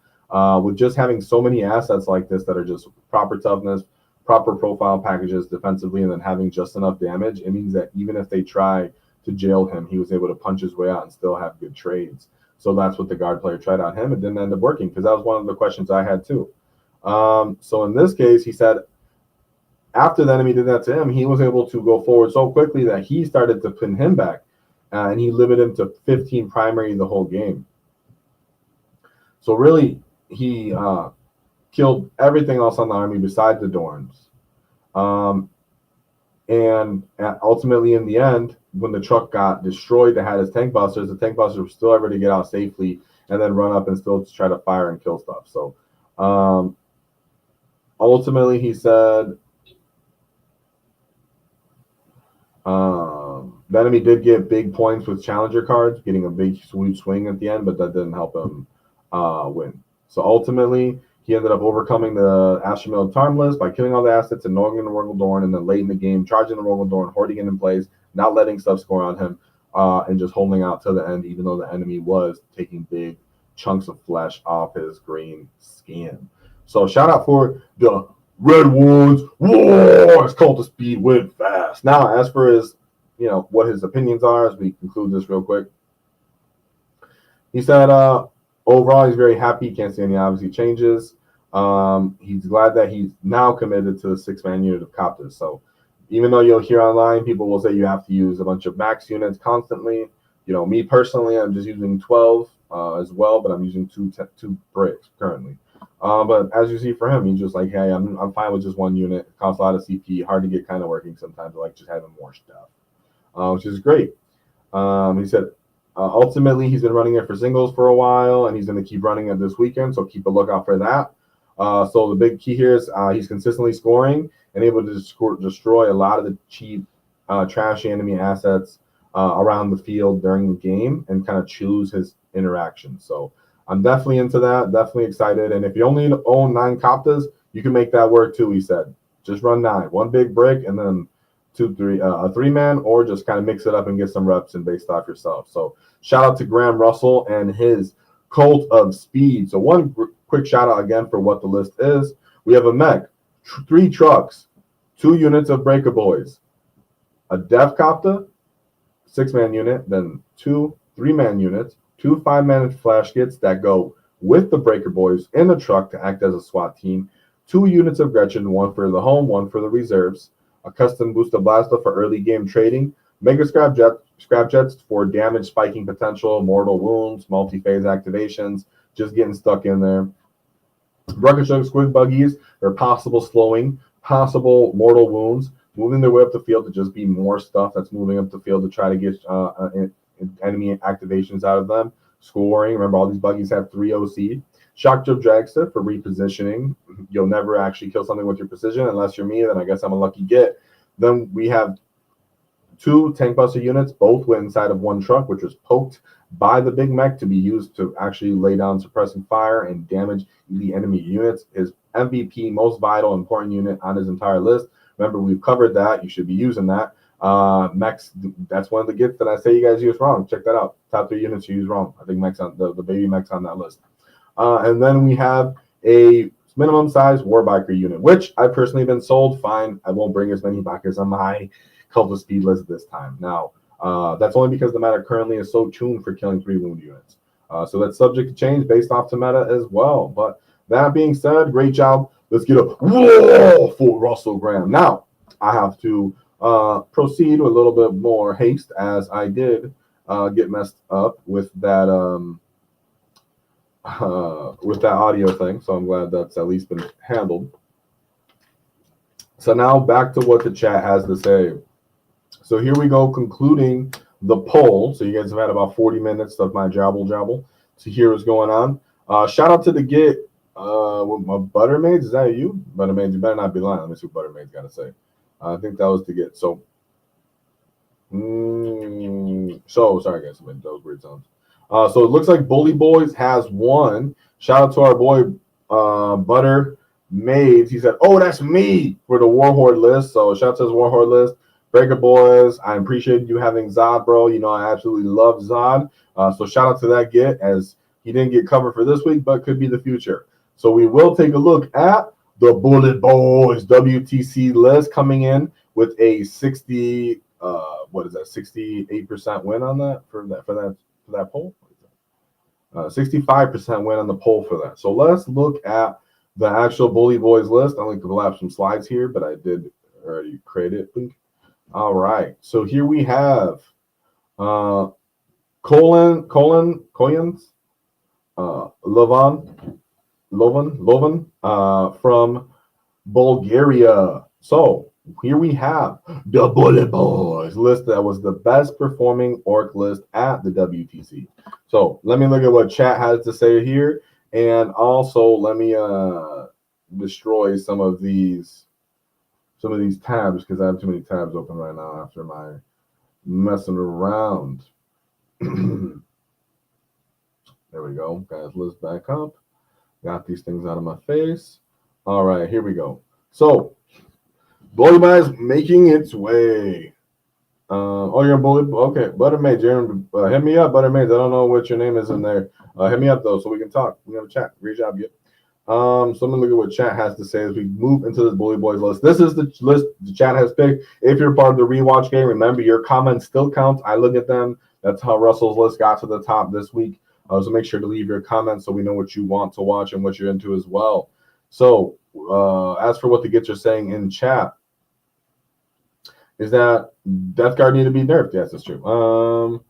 with just having so many assets like this that are just proper toughness, proper profile packages defensively, and then having just enough damage, it means that even if they try to jail him, he was able to punch his way out and still have good trades. So that's what the guard player tried on him. It didn't end up working because that was one of the questions I had too. So in this case, he said after the enemy did that to him, he was able to go forward so quickly that he started to pin him back, and he limited him to 15 primary the whole game. So really, he killed everything else on the army besides the Dorns. And ultimately, in the end, when the truck got destroyed that had his tank busters, the tank busters were still able to get out safely and then run up and still try to fire and kill stuff. So ultimately, he said the enemy did get big points with challenger cards, getting a big sweet swing at the end, but that didn't help him win. So ultimately, he ended up overcoming the Astra Militarum list by killing all the assets, ignoring the Rogel Dorn, and then late in the game, charging the Rogel Dorn, hoarding it in place, not letting stuff score on him, and just holding out to the end, even though the enemy was taking big chunks of flesh off his green skin. So shout out for the Red Ones. Whoa, his Cult of Speed went fast. Now, as for his, what his opinions are, as we conclude this real quick, he said overall he's very happy. He can't see any obviously changes. He's glad that he's now committed to the 6-man unit of Copters. So even though you'll hear online, people will say you have to use a bunch of max units constantly. You know, me personally, I'm just using 12 as well, but I'm using two bricks currently. But as you see for him, he's just like, hey, I'm fine with just one unit. It costs a lot of CP, hard to get kind of working sometimes. I like just having more stuff, which is great. He said ultimately he's been running it for singles for a while, and he's going to keep running it this weekend, so keep a lookout for that. So the big key here is he's consistently scoring and able to destroy a lot of the cheap, trashy enemy assets around the field during the game and kind of choose his interactions. So I'm definitely into that, definitely excited. And if you only own 9 Coptas, you can make that work too, he said. Just run 9, one big brick, and then a 3-man, or just kind of mix it up and get some reps in based off yourself. So shout out to Graham Russell and his Kult of Speed. So one quick shout out again for what the list is. We have a mech, 3 trucks, 2 units of Breaker Boys, a Dev Copta, 6-man unit, then 2 3-man units, 2 5-man flash kits that go with the Breaker Boys in the truck to act as a SWAT team, 2 units of Gretchen, 1 for the home, 1 for the reserves, a custom booster blaster for early game trading, mega scrap jets for damage spiking potential, mortal wounds, multi-phase activations, just getting stuck in there. Rocket Shug squid buggies or possible slowing, possible mortal wounds, moving their way up the field to just be more stuff that's moving up the field to try to get enemy activations out of them. Scoring, remember all these buggies have 3 OC. Shock Jump Dragster for repositioning. You'll never actually kill something with your precision unless you're me, then I guess I'm a lucky get. Then we have 2 Tank Buster units, both went inside of 1 truck, which was poked by the big mech to be used to actually lay down suppressing fire and damage the enemy units. His MVP, most vital, important unit on his entire list. Remember, we've covered that. You should be using that. Mechs, that's one of the gifts that I say you guys use wrong. Check that out. Top 3 units you use wrong. I think mechs on the baby mechs on that list. And then we have a minimum size Warbiker unit, which I've personally been sold. Fine, I won't bring as many bikers on my Cult of Speed list this time. Now, that's only because the meta currently is so tuned for killing 3 wound units. So that's subject to change based off to meta as well. But that being said, great job. Let's get a whoa for Russell Graham. Now, I have to proceed with a little bit more haste, as I did get messed up with that audio thing. So I'm glad that's at least been handled. So now back to what the chat has to say. So here we go, concluding the poll. So you guys have had about 40 minutes of my jabble to hear what's going on. Shout out to the Git with my Buttermaids. Is that you? Buttermaids, you better not be lying. Let me see what Buttermaids got to say. I think that was the Git. So, sorry guys, I made those weird sounds. So it looks like Bully Boys has won. Shout out to our boy Butter Maids. He said, "Oh, that's me for the Warlord list." So shout out to his Warlord list. Breaker Boys, I appreciate you having Zod, bro. You know I absolutely love Zod. So shout out to that Git, as he didn't get covered for this week, but could be the future. So we will take a look at the Bullet Boys WTC list coming in with a 68% win on that for that poll. 65% win on the poll for that. So let's look at the actual Bully Boys list. I'm going to collapse some slides here, but I did already create it. All right. So here we have Koyans, Lovan from Bulgaria. So here we have the Bullet Boys list that was the best performing orc list at the WTC. So let me look at what chat has to say here, and also let me destroy some of these tabs, because I have too many tabs open right now after my messing around. There we go. Guys, list back up. Got these things out of my face. All right, here we go. So, Bully Boys making its way. You're a Bully. Okay, Buttermaids, hit me up, Buttermaids. I don't know what your name is in there. Hit me up though, so we can talk. We have a chat. Great job, you. So I'm gonna look at what chat has to say as we move into this Bully Boys list. This is the list the chat has picked. If you're part of the rewatch game, remember your comments still count. I look at them. That's how Russell's list got to the top this week. So make sure to leave your comments so we know what you want to watch and what you're into as well. So as for what the gits are saying in chat, is that Death Guard need to be nerfed? Yes, that's true.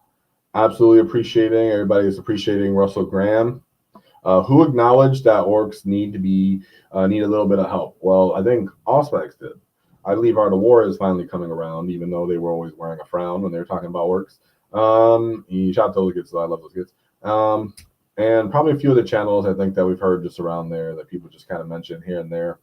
Absolutely appreciating, everybody is appreciating Russell Graham, who acknowledged that orcs need to be need a little bit of help. Well, I think all specs did. I believe Art of War is finally coming around, even though they were always wearing a frown when they were talking about orcs. He shot those gits, so I love those gits. And probably a few other channels I think that we've heard just around there that people just kind of mention here and there.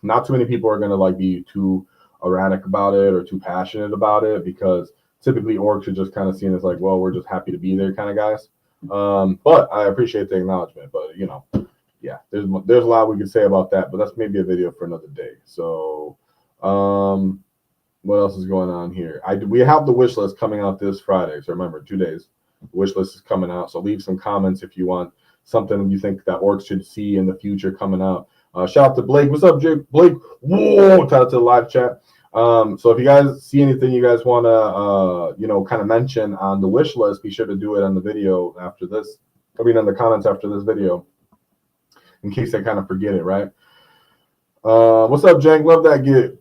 Not too many people are going to like be too erratic about it or too passionate about it, because typically orcs are just kind of seen as like, well, we're just happy to be there kind of guys. But I appreciate the acknowledgement. But you know, yeah, there's a lot we could say about that, but that's maybe a video for another day. So what else is going on here? We have the wish list coming out this Friday. So remember, 2 days. The wish list is coming out. So leave some comments if you want something you think that orcs should see in the future coming out. Shout out to Blake. What's up, Jake? Blake? Whoa! Shout out to the live chat. So if you guys see anything you guys want to, you know, kind of mention on the wish list, be sure to do it on the video after this. I mean, in the comments after this video, in case I kind of forget it, right? What's up, Jank? Love that get.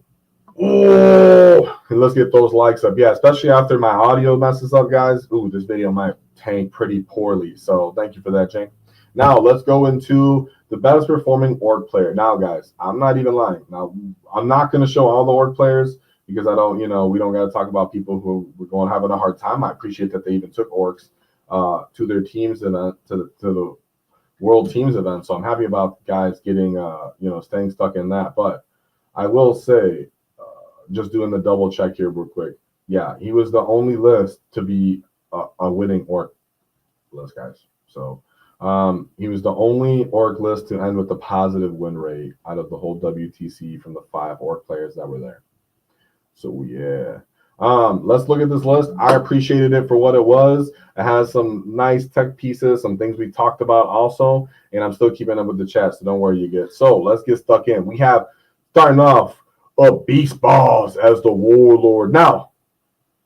Oh, and let's get those likes up. Yeah, especially after my audio messes up, guys. Ooh, this video might tank pretty poorly. So thank you for that, Jank. Now let's go into the best performing orc player. Now, guys, I'm not even lying. Now, I'm not going to show all the orc players because I don't, you know, we don't got to talk about people who were going having a hard time. I appreciate that they even took orcs to their teams event, to the World Teams event. So I'm happy about guys getting, you know, staying stuck in that. But I will say, just doing the double check here real quick. Yeah, he was the only list to be a winning orc list, guys. So he was the only orc list to end with a positive win rate out of the whole WTC from the 5 orc players that were there. So yeah, let's look at this list. I appreciated it for what it was. It has some nice tech pieces, some things we talked about also, and I'm still keeping up with the chat, so don't worry, you get. So let's get stuck in. We have, starting off, a Beast Boss as the Warlord. Now,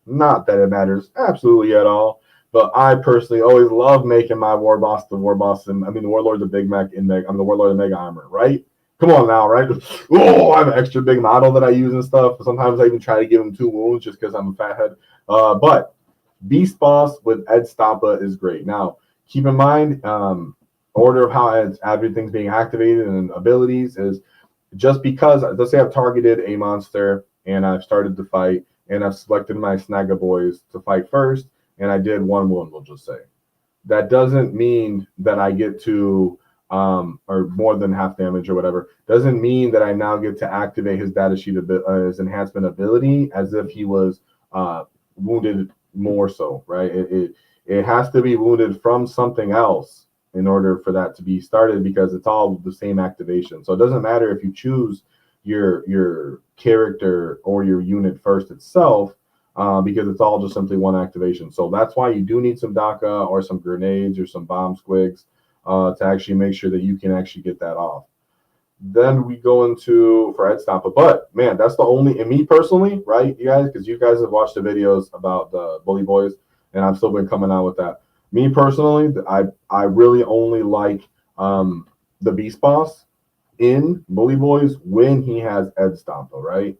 not that it matters absolutely at all, but I personally always love making my War Boss the War Boss. And I mean, the Warlord, the Big Mac in Meg. I'm the Warlord in Mega Armor, right? Come on now, right? Oh, I have an extra big model that I use and stuff. Sometimes I even try to give him 2 wounds just because I'm a fathead. But Beast Boss with Ed Stampa is great. Now, keep in mind, order of how everything's being activated and abilities is just because, let's say I've targeted a monster and I've started to fight and I've selected my Snagga boys to fight first and I did 1 wound, we'll just say. That doesn't mean that I get to, or more than half damage or whatever, doesn't mean that I now get to activate his data sheet, his enhancement ability as if he was wounded more so, right? It has to be wounded from something else in order for that to be started, because it's all the same activation. So it doesn't matter if you choose your character or your unit first itself, because it's all just simply 1 activation. So that's why you do need some DACA or some grenades or some bomb squigs to actually make sure that you can actually get that off. Then we go into for Ed Stampa. But man, that's the only, and me personally, right, you guys, because you guys have watched the videos about the Bully Boys, and I've still been coming out with that. Me personally, I really only like the Beast Boss in Bully Boys when he has Ed Stampa, right?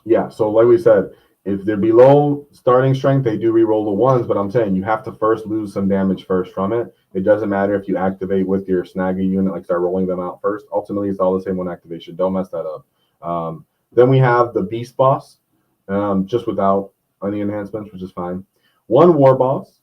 Yeah, so like we said, if they're below starting strength, they do reroll the 1s, but I'm saying you have to first lose some damage first from it. It doesn't matter if you activate with your Snagga unit, like start rolling them out first. Ultimately, it's all the same 1 activation. Don't mess that up. Then we have the Beast Boss, just without any enhancements, which is fine. 1 War Boss,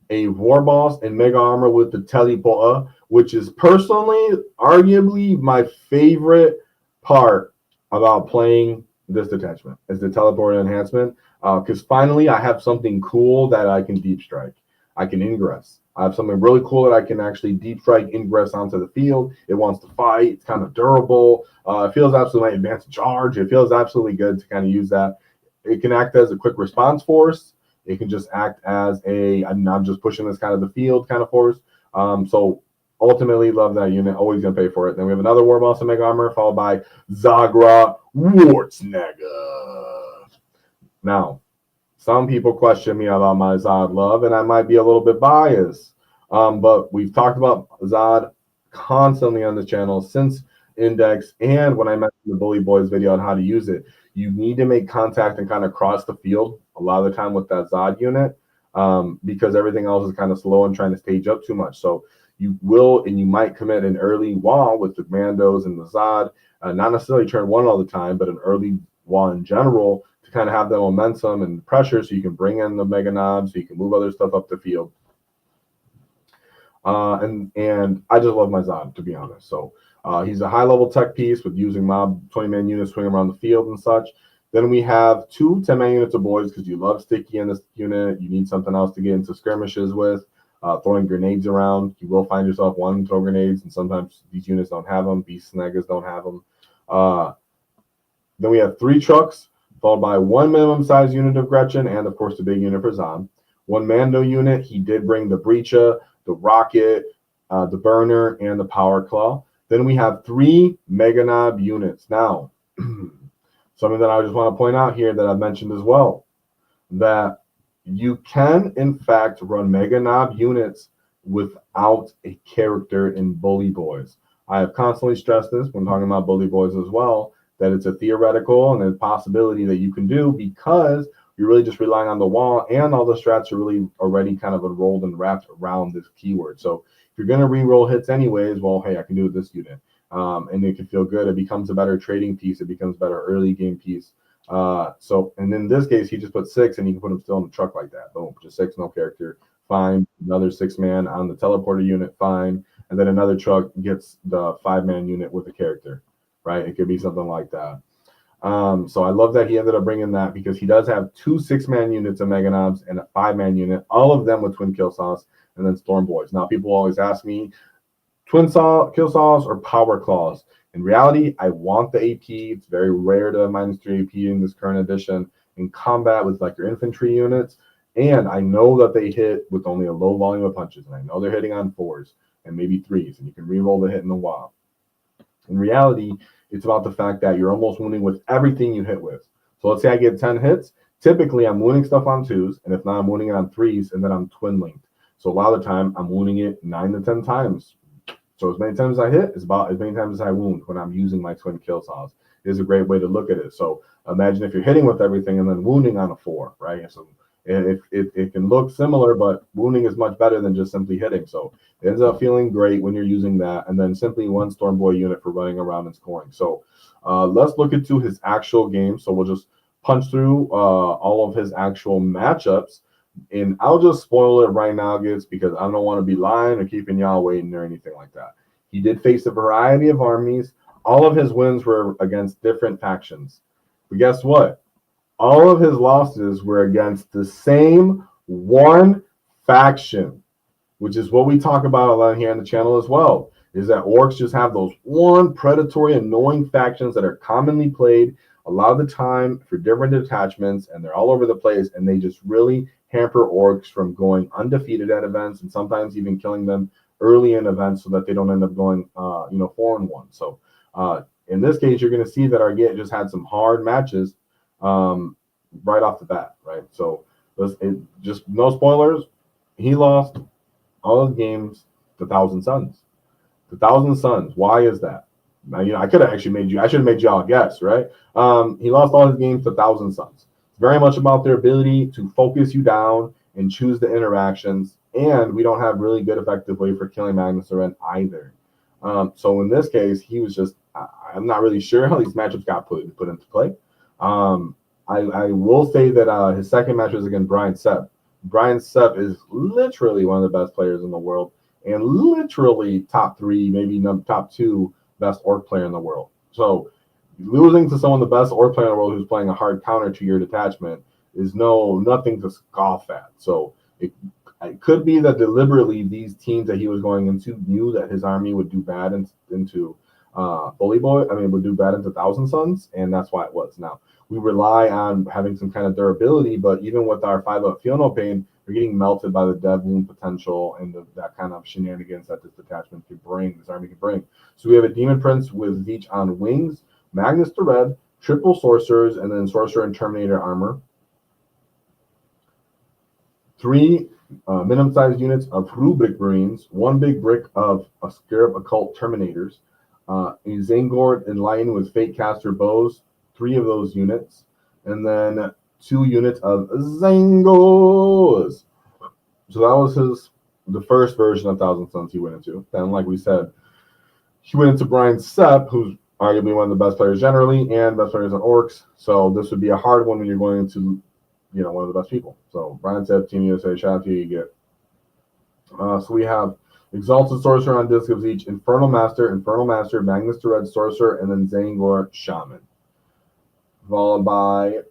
a War Boss in Mega Armor with the Teleporter, which is personally, arguably, my favorite part about playing this detachment is the Teleporter enhancement, because finally I have something cool that I can deep strike. I can ingress. I have something really cool that I can actually deep strike, ingress onto the field. It wants to fight. It's kind of durable. It feels absolutely like advanced charge. It feels absolutely good to kind of use that. It can act as a quick response force. It can just act as I'm just pushing this kind of the field kind of force. So ultimately, love that unit. Always going to pay for it. Then we have another War Boss in Mega Armor, followed by Zagra Wartsnagga. Now, some people question me about my Zod love, and I might be a little bit biased. But we've talked about Zod constantly on the channel since Index, and when I mentioned the Bully Boys video on how to use it. You need to make contact and kind of cross the field a lot of the time with that Zod unit, because everything else is kind of slow and trying to stage up too much. So you will and you might commit an early wall with the Mandos and the Zod, not necessarily turn one all the time, but an early wall in general to kind of have the momentum and pressure so you can bring in the Mega Knobs, so you can move other stuff up the field. And I just love my Zod, to be honest. So he's a high-level tech piece with using mob 20-man units swing around the field and such. Then we have two 10-man units of boys because you love sticky in this unit. You need something else to get into skirmishes with, throwing grenades around. You will find yourself wanting to throw grenades, and sometimes these units don't have them. Beast Snaggers don't have them. Then we have 3 trucks, followed by 1 minimum size unit of Gretchen, and of course the big unit for Zod. 1 Mando unit. He did bring the Breacha, the Rocket, the Burner, and the Power Claw. Then we have 3 Mega Knob units. Now, something that I just want to point out here that I've mentioned as well, that you can, in fact, run Mega Knob units without a character in Bully Boys. I have constantly stressed this when talking about Bully Boys as well, that it's a theoretical and a possibility that you can do because you're really just relying on the wall, and all the strats are really already kind of enrolled and wrapped around this keyword. So if you're going to re-roll hits anyways, well, hey, I can do it with this unit. And it can feel good. It becomes a better trading piece. It becomes a better early game piece. And in this case, he just put 6, and you can put him still in the truck like that. Boom, just 6, no character. Fine. Another 6-man on the teleporter unit. Fine. And then another truck gets the 5-man unit with a character, right? It could be something like that. So I love that he ended up bringing that because he does have 2 6-man units of Mega Knobs and a 5-man unit, all of them with twin kill saws, and then Storm Boys. Now, people always ask me, twin kill saws or power claws? In reality, I want the AP. It's very rare to have -3 AP in this current edition in combat with like your infantry units. And I know that they hit with only a low volume of punches, and I know they're hitting on 4s and maybe 3s, and you can re-roll the hit in the WAAAGH. In reality, it's about the fact that you're almost wounding with everything you hit with. So let's say I get 10 hits. Typically, I'm wounding stuff on 2s, and if not, I'm wounding it on 3s, and then I'm twin linked. So a lot of the time, I'm wounding it 9 to 10 times. So as many times as I hit is about as many times as I wound when I'm using my twin kill saws. It is a great way to look at it. So imagine if you're hitting with everything and then wounding on a 4, right? So it can look similar, but wounding is much better than just simply hitting. So it ends up feeling great when you're using that, and then simply 1 Storm Boy unit for running around and scoring. So let's look into his actual game. So we'll just punch through all of his actual matchups, and I'll just spoil it right now, kids, because I don't want to be lying or keeping y'all waiting or anything like that. He did face a variety of armies. All of his wins were against different factions. But guess what? All of his losses were against the same one faction, which is what we talk about a lot here on the channel as well, is that Orks just have those one predatory, annoying factions that are commonly played a lot of the time for different detachments, and they're all over the place, and they just really hamper Orks from going undefeated at events and sometimes even killing them early in events so that they don't end up going 4-1. So in this case, you're going to see that our Git just had some hard matches right off the bat, right? So just no spoilers. He lost all his games to 1,000 Suns. The 1,000 Suns. Why is that? Now, I could have actually made you. I should have made y'all guess, right? He lost all his games to 1,000 Suns. It's very much about their ability to focus you down and choose the interactions. And we don't have really good effective way for killing Magnus Loren either. So in this case, he was just. I'm not really sure how these matchups got put into play. I will say that his second match was against Brian Sepp. Brian Sepp is literally one of the best players in the world, and literally top 3, maybe top 2 best Orc player in the world. So losing to someone the best Orc player in the world who's playing a hard counter to your detachment is nothing to scoff at. So it could be that deliberately these teams that he was going into knew that his army would do bad into Bully Boy. Would do bad into 1,000 Suns, and that's why it was. Now we rely on having some kind of durability, but even with our 5-up Feel No Pain, we're getting melted by the dead wound potential and that kind of shenanigans that this detachment could bring, this army could bring. So we have a Demon Prince with Zeech on wings, Magnus to red, triple sorcerers, and then sorcerer and Terminator armor. 3 minimum size units of rubric marines, 1 big brick of a scarab occult terminators, a Zangor enlightened with fate caster bows, 3 of those units, and then 2 units of Zangors. So that was the first version of Thousand Suns he went into. Then, like we said, he went into Brian Sepp, who's arguably one of the best players generally and best players on Orks. So this would be a hard one when you're going into, one of the best people. So Brian Sepp, Team USA, shout out to you. Get. So we have Exalted Sorcerer on disc of each, Infernal Master, Magnus the Red Sorcerer, and then Zangor Shaman. Followed by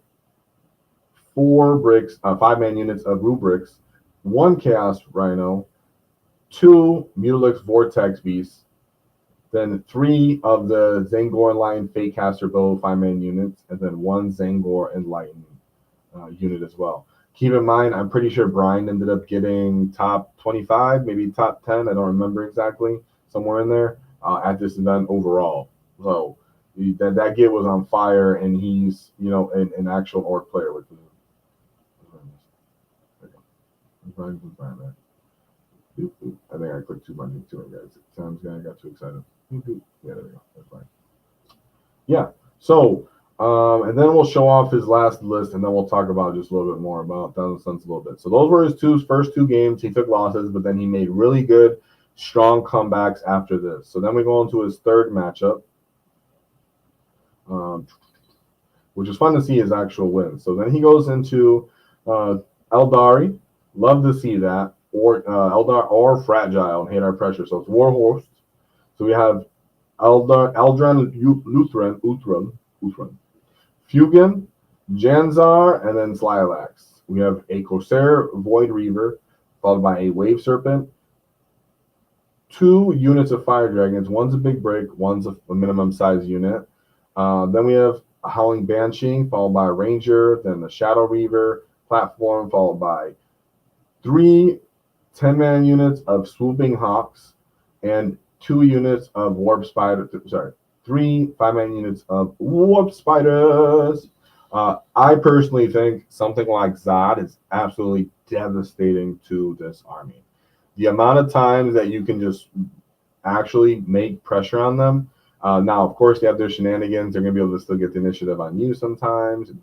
4 bricks, 5-man units of rubrics, 1 Chaos Rhino, 2 Mutalix Vortex Beasts, then 3 of the Zangor Enlightened Fate Caster Bow 5-man units, and then 1 Zangor Enlightened unit as well. Keep in mind, I'm pretty sure Brian ended up getting top 25, maybe top 10. I don't remember exactly, somewhere in there at this event overall. So that kid was on fire, and he's an actual Orc player, which is. I think I clicked too much into it, guys. I got too excited. Yeah, there we go. That's fine. Yeah. So, and then we'll show off his last list, and then we'll talk about just a little bit more about Thousand Suns a little bit. So those were his first 2 games. He took losses, but then he made really good, strong comebacks after this. So then we go into his 3rd matchup, which is fun to see his actual wins. So then he goes into Eldari. Love to see that. Or Eldar or Fragile and hate our pressure. So it's Warhorse. So we have Eldran Uthran, Fugan, Janzar, and then Slilax. We have a Corsair Void Reaver, followed by a Wave Serpent, 2 units of Fire Dragons. One's a big break, one's a minimum size unit. Then we have a Howling Banshee, followed by a Ranger, then the Shadow Reaver platform, followed by 3 10-man units of Swooping Hawks, and 2 units of Warp Spider. 3 5-man units of Warp Spiders. I personally think something like Zod is absolutely devastating to this army. The amount of times that you can just actually make pressure on them. Now, of course, they have their shenanigans. They're going to be able to still get the initiative on you sometimes.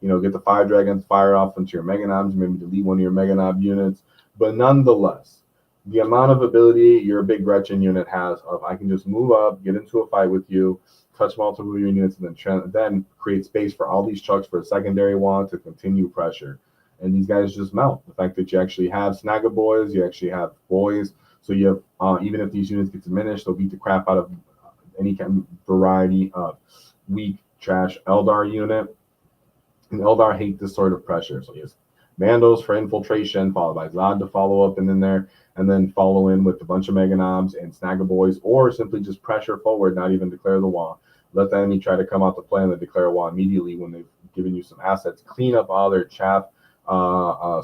Get the 5 dragons fire off into your Mega Knobs, maybe delete one of your Mega Knob units. But nonetheless, the amount of ability your big Gretchen unit has of I can just move up, get into a fight with you, touch multiple units, and then create space for all these chucks for a secondary wall to continue pressure. And these guys just melt. The fact that you actually have Snagga Boys, you actually have boys, so you have even if these units get diminished, they'll beat the crap out of any kind of variety of weak trash Eldar unit. And Eldar hate this sort of pressure, so he has Mandos for infiltration, followed by Zod to follow up and in there, and then follow in with a bunch of Mega Knobs and Snagga Boys, or simply just pressure forward, not even declare the wall. Let the enemy try to come out to play and then declare a wall immediately when they've given you some assets. Clean up all their chaff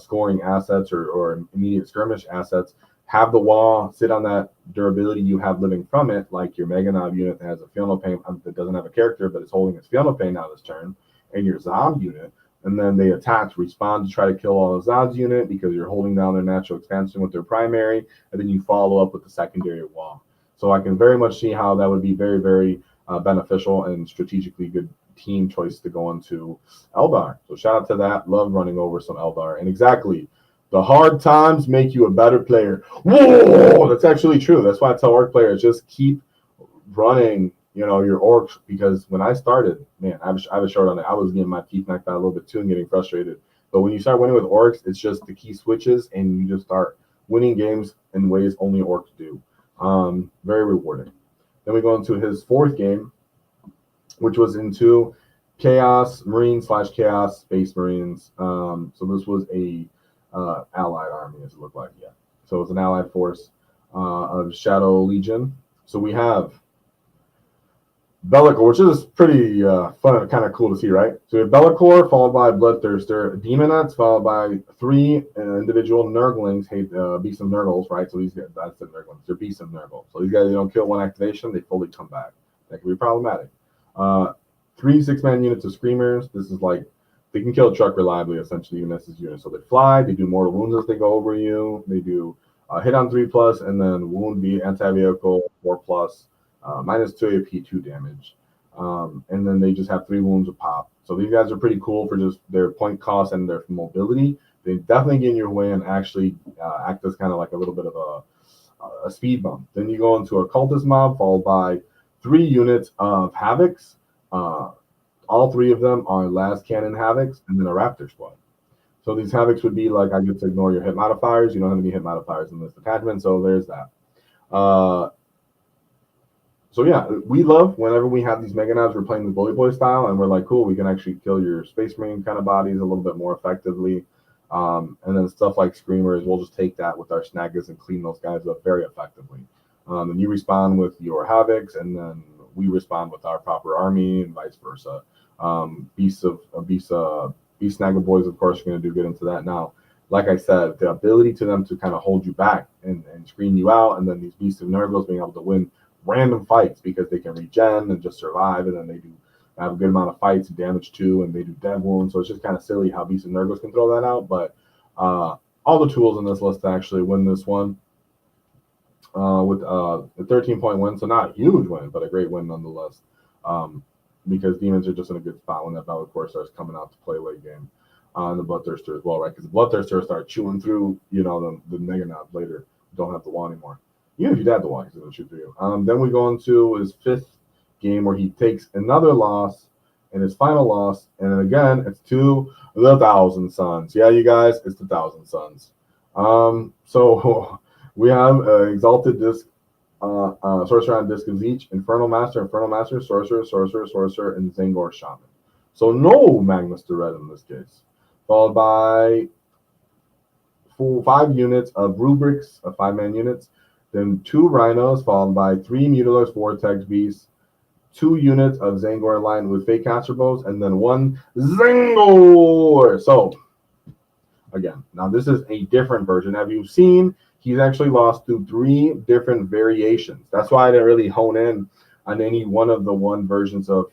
scoring assets or immediate skirmish assets. Have the wall sit on that durability you have living from it, like your Mega Knob unit that has a Fional Pain that doesn't have a character, but it's holding its Fional Pain now this turn, and your Zob unit. And then they attack, respond to try to kill all the Zod's unit because you're holding down their natural expansion with their primary, and then you follow up with the secondary wall. So I can very much see how that would be very, very beneficial and strategically good team choice to go into Eldar. So shout out to that. Love running over some Eldar. And exactly, the hard times make you a better player. Whoa! That's actually true. That's why I tell Orc players, just keep running your Orcs, because when I started, man, I was short on it. I was getting my teeth knocked out a little bit too and getting frustrated. But when you start winning with Orcs, it's just the key switches, and you just start winning games in ways only Orcs do. Very rewarding. Then we go into his 4th game, which was into Chaos Marines / Chaos Space Marines. So this was a allied army, as it looked like. Yeah. So it's an allied force of Shadow Legion. So we have Bellicor, which is pretty fun, kind of cool to see, right? So we have Bellicor, followed by Bloodthirster, Demonettes, followed by 3 individual Nurglings, Beast of Nurgles, right? So these guys, that's the Nurglings, they're Beast of Nurgle. So these guys, they don't kill one activation, they fully come back. That can be problematic. 3 6-man units of Screamers. This is like they can kill a truck reliably, essentially, even as his unit. So they fly, they do mortal wounds as they go over you, they do hit on 3+, and then wound anti-vehicle 4+, -2 AP, 2 damage. And then they just have 3 wounds of pop. So these guys are pretty cool for just their point cost and their mobility. They definitely get in your way and actually act as kind of like a little bit of a speed bump. Then you go into a cultist mob, followed by 3 units of Havocs. All 3 of them are last cannon Havocs, and then a Raptor squad. So these Havocs would be like, I get to ignore your hit modifiers. You don't have any hit modifiers in this detachment, so there's that. So yeah, we love whenever we have these Mega Knobs, we're playing the Bully Boy style, and we're like, cool, we can actually kill your Space Marine kind of bodies a little bit more effectively. And then stuff like Screamers, we'll just take that with our Snaggas and clean those guys up very effectively. And you respond with your Havocs, and then we respond with our proper army, and vice versa. Beast Snagga boys, of course, are going to do good into that. Now, like I said, the ability to them to kind of hold you back and screen you out, and then these Beasts of Nurgles being able to win random fights because they can regen and just survive, and then they do have a good amount of fights and damage too, and they do dead wounds. So it's just kind of silly how Beasts of Nurgles can throw that out. But all the tools in this list to actually win this one with a 13-point win. So not a huge win, but a great win nonetheless. Because demons are just in a good spot when that Battle Core starts coming out to play late game. And the Bloodthirster as well, right? Because the Bloodthirster start chewing through, the Mega Knobs later. Don't have the wall anymore. Even if you had the wall, he's going to shoot through you. Then we go into his 5th game where he takes another loss, and his final loss. And then again, it's to the Thousand Suns. Yeah, you guys, it's the Thousand Suns. So we have Exalted Disc, Sorcerer on Disc of Zeech, Infernal Master, Sorcerer, and Zangor Shaman. So no Magnus de Red in this case. Followed by 5 units of Rubrics, 5-man units. Then 2 Rhinos, followed by 3 Mutilus Vortex Beasts, 2 units of Zangor aligned with Fake Caster Bows, and then 1 Zangor. So, again, now this is a different version. Have you seen? He's actually lost to 3 different variations. That's why I didn't really hone in on any one of the versions of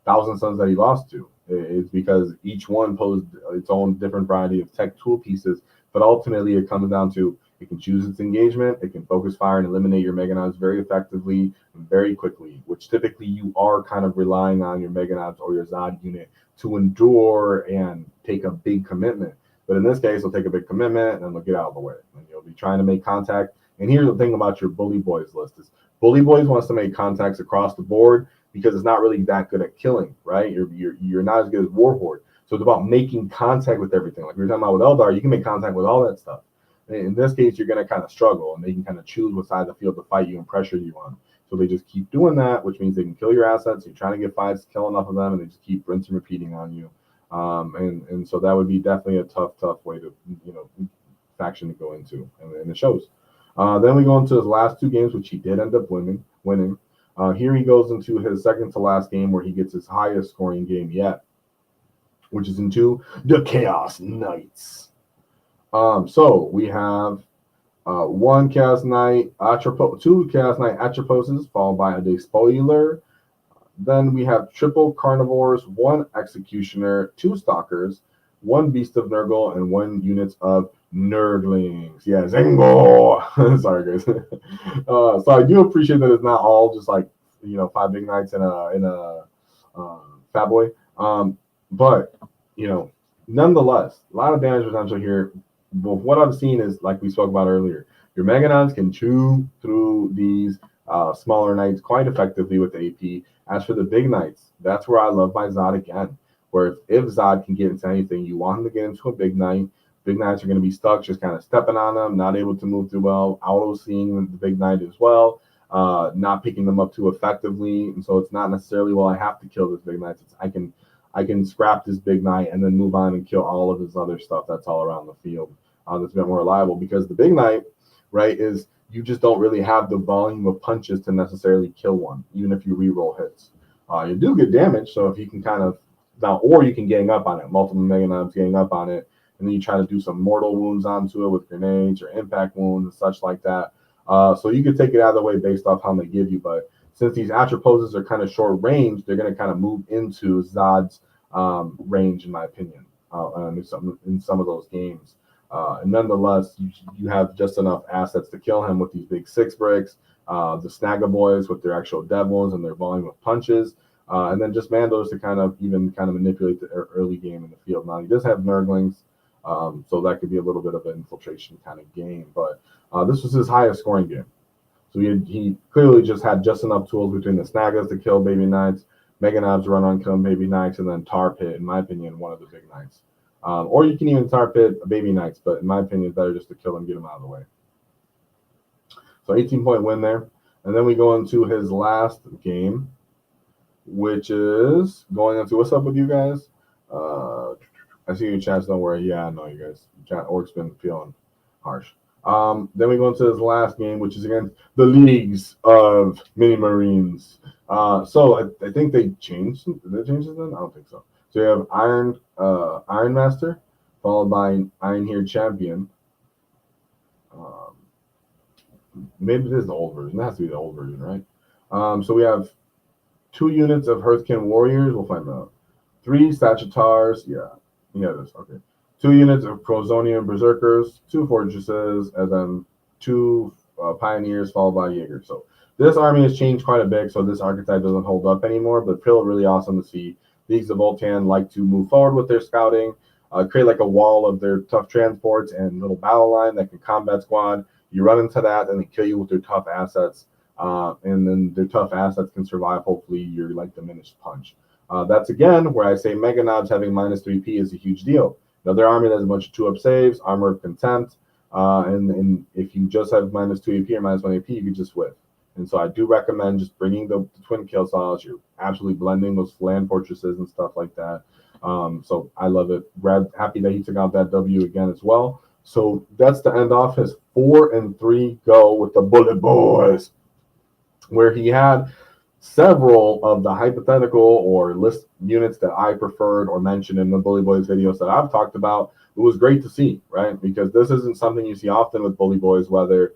Thousand Suns that he lost to. It's because each one posed its own different variety of tech tool pieces, but ultimately it comes down to it can choose its engagement, it can focus fire and eliminate your Mega Knobs very effectively and very quickly, which typically you are kind of relying on your Mega Knobs or your Zod unit to endure and take a big commitment. But in this case, they'll take a big commitment and then they'll get out of the way. And you'll be trying to make contact. And here's the thing about your Bully Boys list is Bully Boys wants to make contacts across the board because it's not really that good at killing, right? You're not as good as Warhorde. So it's about making contact with everything. Like we were talking about with Eldar, you can make contact with all that stuff. In this case, you're going to kind of struggle, and they can kind of choose what side of the field to fight you and pressure you on. So they just keep doing that, which means they can kill your assets. You're trying to get fights, kill enough of them, and they just keep rinsing and repeating on you. And so that would be definitely a tough way to, faction to go into, and it shows. Then we go into his last 2 games, which he did end up winning. Here he goes into his second to last game where he gets his highest scoring game yet, which is into the Chaos Knights. So we have 1 Chaos Knight, 2 Chaos Knight Atroposes, followed by a Despoiler. Then we have triple Carnivores, 1 Executioner, 2 Stalkers, 1 Beast of Nurgle, and 1 unit of Nurglings. Yeah, Zangor. Sorry, guys. So I do appreciate that it's not all just like 5 big knights in a Fat Boy. But nonetheless, a lot of damage potential here. But what I've seen is, like we spoke about earlier, your Meganons can chew through these smaller knights quite effectively with AP. As for the big knights, that's where I love my Zod again. Where if Zod can get into anything, you want him to get into a big knight. Big knights are going to be stuck, just kind of stepping on them, not able to move through well, auto-seeing the big knight as well, not picking them up too effectively. And so it's not necessarily, well, I have to kill this big knight. I can scrap this big knight and then move on and kill all of his other stuff that's all around the field. That's a bit more reliable because the big knight, right, is you just don't really have the volume of punches to necessarily kill one, even if you reroll hits. You do good damage, so if you can kind of now, or you can gang up on it, multiple Mega Knobs gang up on it, and then you try to do some mortal wounds onto it with grenades or impact wounds and such like that. So you could take it either way based off how they give you, but since these Atroposes are kind of short range, they're going to kind of move into Zod's range, in my opinion, in some of those games. And nonetheless, you have just enough assets to kill him with these big 6 bricks, the Snagga boys with their actual devils and their volume of punches, and then just Mandos to kind of manipulate the early game in the field. Now he does have Nurglings, so that could be a little bit of an infiltration kind of game, but this was his highest scoring game. So he clearly just had just enough tools between the Snaggas to kill Baby Knights, Mega Knobs run on killing Baby Knights, and then Tar Pit, in my opinion, one of the big Knights. Or you can even Tar Pit Baby Knights, but in my opinion, it's better just to kill him, get him out of the way. So 18-point win there. And then we go into his last game, which is going into, what's up with you guys? I see your chats, don't worry. Yeah, I know you guys. Orcs been feeling harsh. Then we go into his last game, which is against the Leagues of Mini Marines. So I think they changed. Did they change it then? I don't think so. So you have Iron Master, followed by Iron Here Champion. Maybe this is the old version. That has to be the old version, right? So we have 2 units of Hearthkin Warriors. We'll find out. 3 Statuars. Yeah, this. Okay. 2 units of Crozonian Berserkers, 2 Fortresses, and then 2 Pioneers, followed by Jaeger. So this army has changed quite a bit, so this archetype doesn't hold up anymore, but still really awesome to see. Leagues of Voltan like to move forward with their scouting, create like a wall of their tough transports and little battle line that can combat squad. You run into that, and they kill you with their tough assets, and then their tough assets can survive, hopefully, your like diminished punch. That's again where I say Mega Knobs having -3P is a huge deal. Another army that has a bunch of 2-up saves, Armor of Contempt, and if you just have -2 AP or -1 AP, you can just whiff. And so I do recommend just bringing the twin kill saws. You're absolutely blending those land fortresses and stuff like that. So I love it. Brad, happy that he took out that W again as well. So that's to end off his 4-3 go with the Bullet Boys, where he had several of the hypothetical or list units that I preferred or mentioned in the Bully Boys videos that I've talked about. It was great to see, right? Because this isn't something you see often with Bully Boys, whether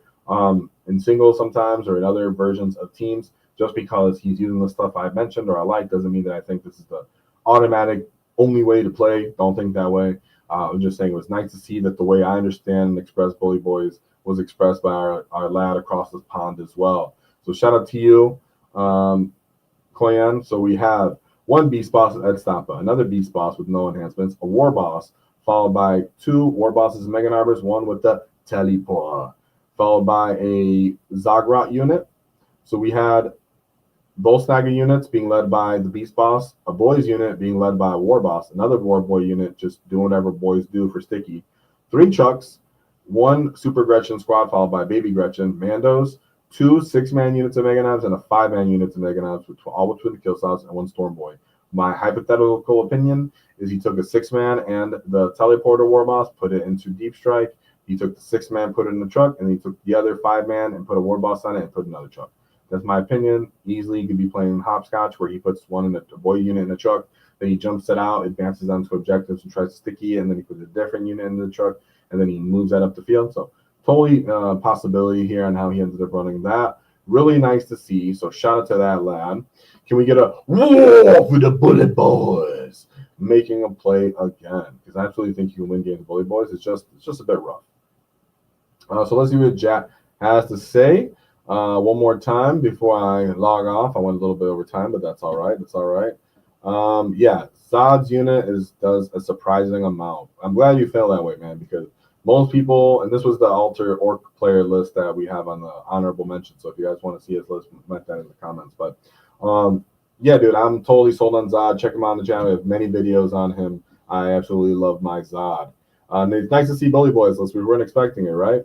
in singles sometimes or in other versions of teams. Just because he's using the stuff I mentioned or I like doesn't mean that I think this is the automatic only way to play. Don't think that way. I'm just saying it was nice to see that the way I understand and express Bully Boys was expressed by our lad across this pond as well. So shout out to you, Koyan. So we have 1 Beast Boss at Ed Stampa, another Beast Boss with no enhancements, a War Boss, followed by 2 War Bosses and Mega Arbors, 1 with the Teleport, followed by a Zagrat unit. So we had both Snagga units being led by the Beast Boss, a Boys unit being led by a War Boss, another War Boy unit just doing whatever boys do for sticky, 3 Chucks, 1 Super Gretchen squad followed by Baby Gretchen, Mandos, 2 6-man units of Mega Knives and a 5-man units of Mega Knives, all with twin kill saws and 1 Storm Boy. My hypothetical opinion is he took a 6-man and the Teleporter War Boss, put it into Deep Strike. He took the 6-man, put it in the truck, and he took the other 5-man and put a War Boss on it and put another truck. That's my opinion. Easily, you could be playing hopscotch where he puts one in a boy unit in the truck, then he jumps it out, advances onto objectives and tries to sticky it, and then he puts a different unit in the truck, and then he moves that up the field. So totally possibility here on how he ended up running that. Really nice to see. So shout out to that lad. Can we get a whoa for the Bullet Boys making a play again? Because I absolutely think you can win games with Bullet Boys. It's just a bit rough. So let's see what Jack has to say. One more time before I log off. I went a little bit over time, but that's all right. That's all right. Yeah, Zod's unit does a surprising amount. I'm glad you feel that way, man, because most people, and this was the Alter Orc player list that we have on the honorable mention. So if you guys want to see his list, write that in the comments. But yeah, dude, I'm totally sold on Zod. Check him out on the channel. We have many videos on him. I absolutely love my Zod. And it's nice to see Bully Boys list. We weren't expecting it, right?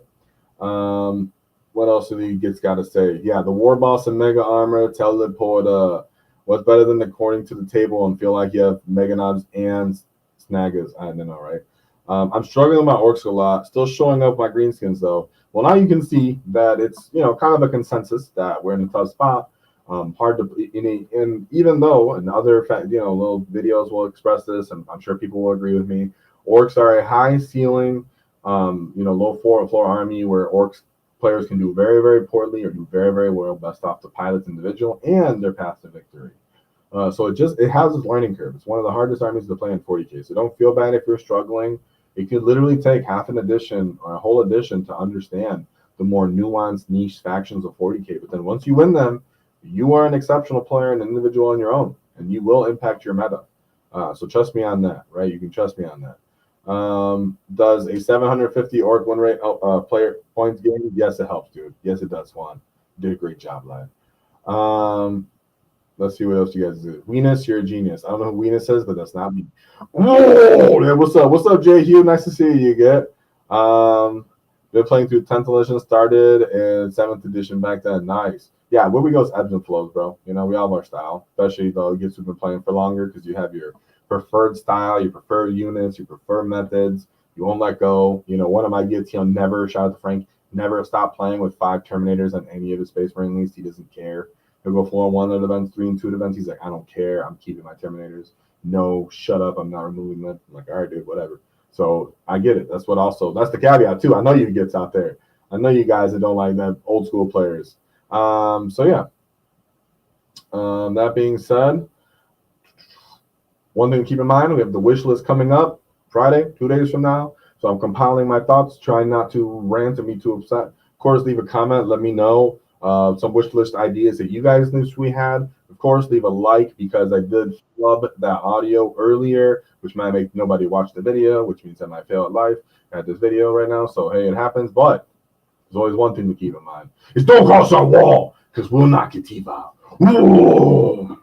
What else do he got to say? Yeah, the War Boss and Mega Armor, Teleporter. What's better than according to the table and feel like you have Mega Knobs and Snaggas? I don't know, right? I'm struggling with my Orcs a lot. Still showing up my greenskins, though. Well, now you can see that it's, kind of a consensus that we're in a tough spot. Hard to, and even though, and other, little videos will express this, and I'm sure people will agree with me, Orcs are a high ceiling, low floor army where Orcs players can do very, very poorly or do very, very well based off the pilot's individual and their path to victory. So it has its learning curve. It's one of the hardest armies to play in 40K. So don't feel bad if you're struggling. It could literally take half an edition or a whole edition to understand the more nuanced niche factions of 40K. But then once you win them, you are an exceptional player and an individual on your own, and you will impact your meta. So trust me on that, right? You can trust me on that. Does a 750 orc win rate player points game? Yes, it helps, dude. Yes, it does, Juan. You did a great job, lad. Let's see what else you guys do. Weenus, you're a genius. I don't know who Weenus is, but that's not me. Whoa! Yeah, what's up? What's up, Jay Hugh? Nice to see you, get. Been playing through 10th edition, started in 7th edition back then. Nice. Yeah, where we go is ebbs and flows, bro. You know, we all have our style, especially though it gets we've been playing for longer because you have your preferred style, your preferred units, your preferred methods. You won't let go. You know, one of my gets, he'll never, shout out to Frank, never stop playing with 5 Terminators on any of his Space Marine leads. He doesn't care. He'll go 4-1 at events, 3-2 at events. He's like, I don't care. I'm keeping my Terminators. No, shut up. I'm not removing them. I'm like, all right, dude, whatever. So I get it. That's the caveat too. I know you gets out there. I know you guys that don't like that old school players. So yeah. That being said, one thing to keep in mind, we have the wish list coming up Friday, 2 days from now. So I'm compiling my thoughts, trying not to rant and be too upset. Of course, leave a comment. Let me know some wish list ideas that you guys wish we had. Of course, leave a like because I did flub that audio earlier, which might make nobody watch the video, which means I might fail at life at this video right now. So, hey, it happens. But there's always one thing to keep in mind. It's don't cross our wall because we'll knock your teeth out. Whoa!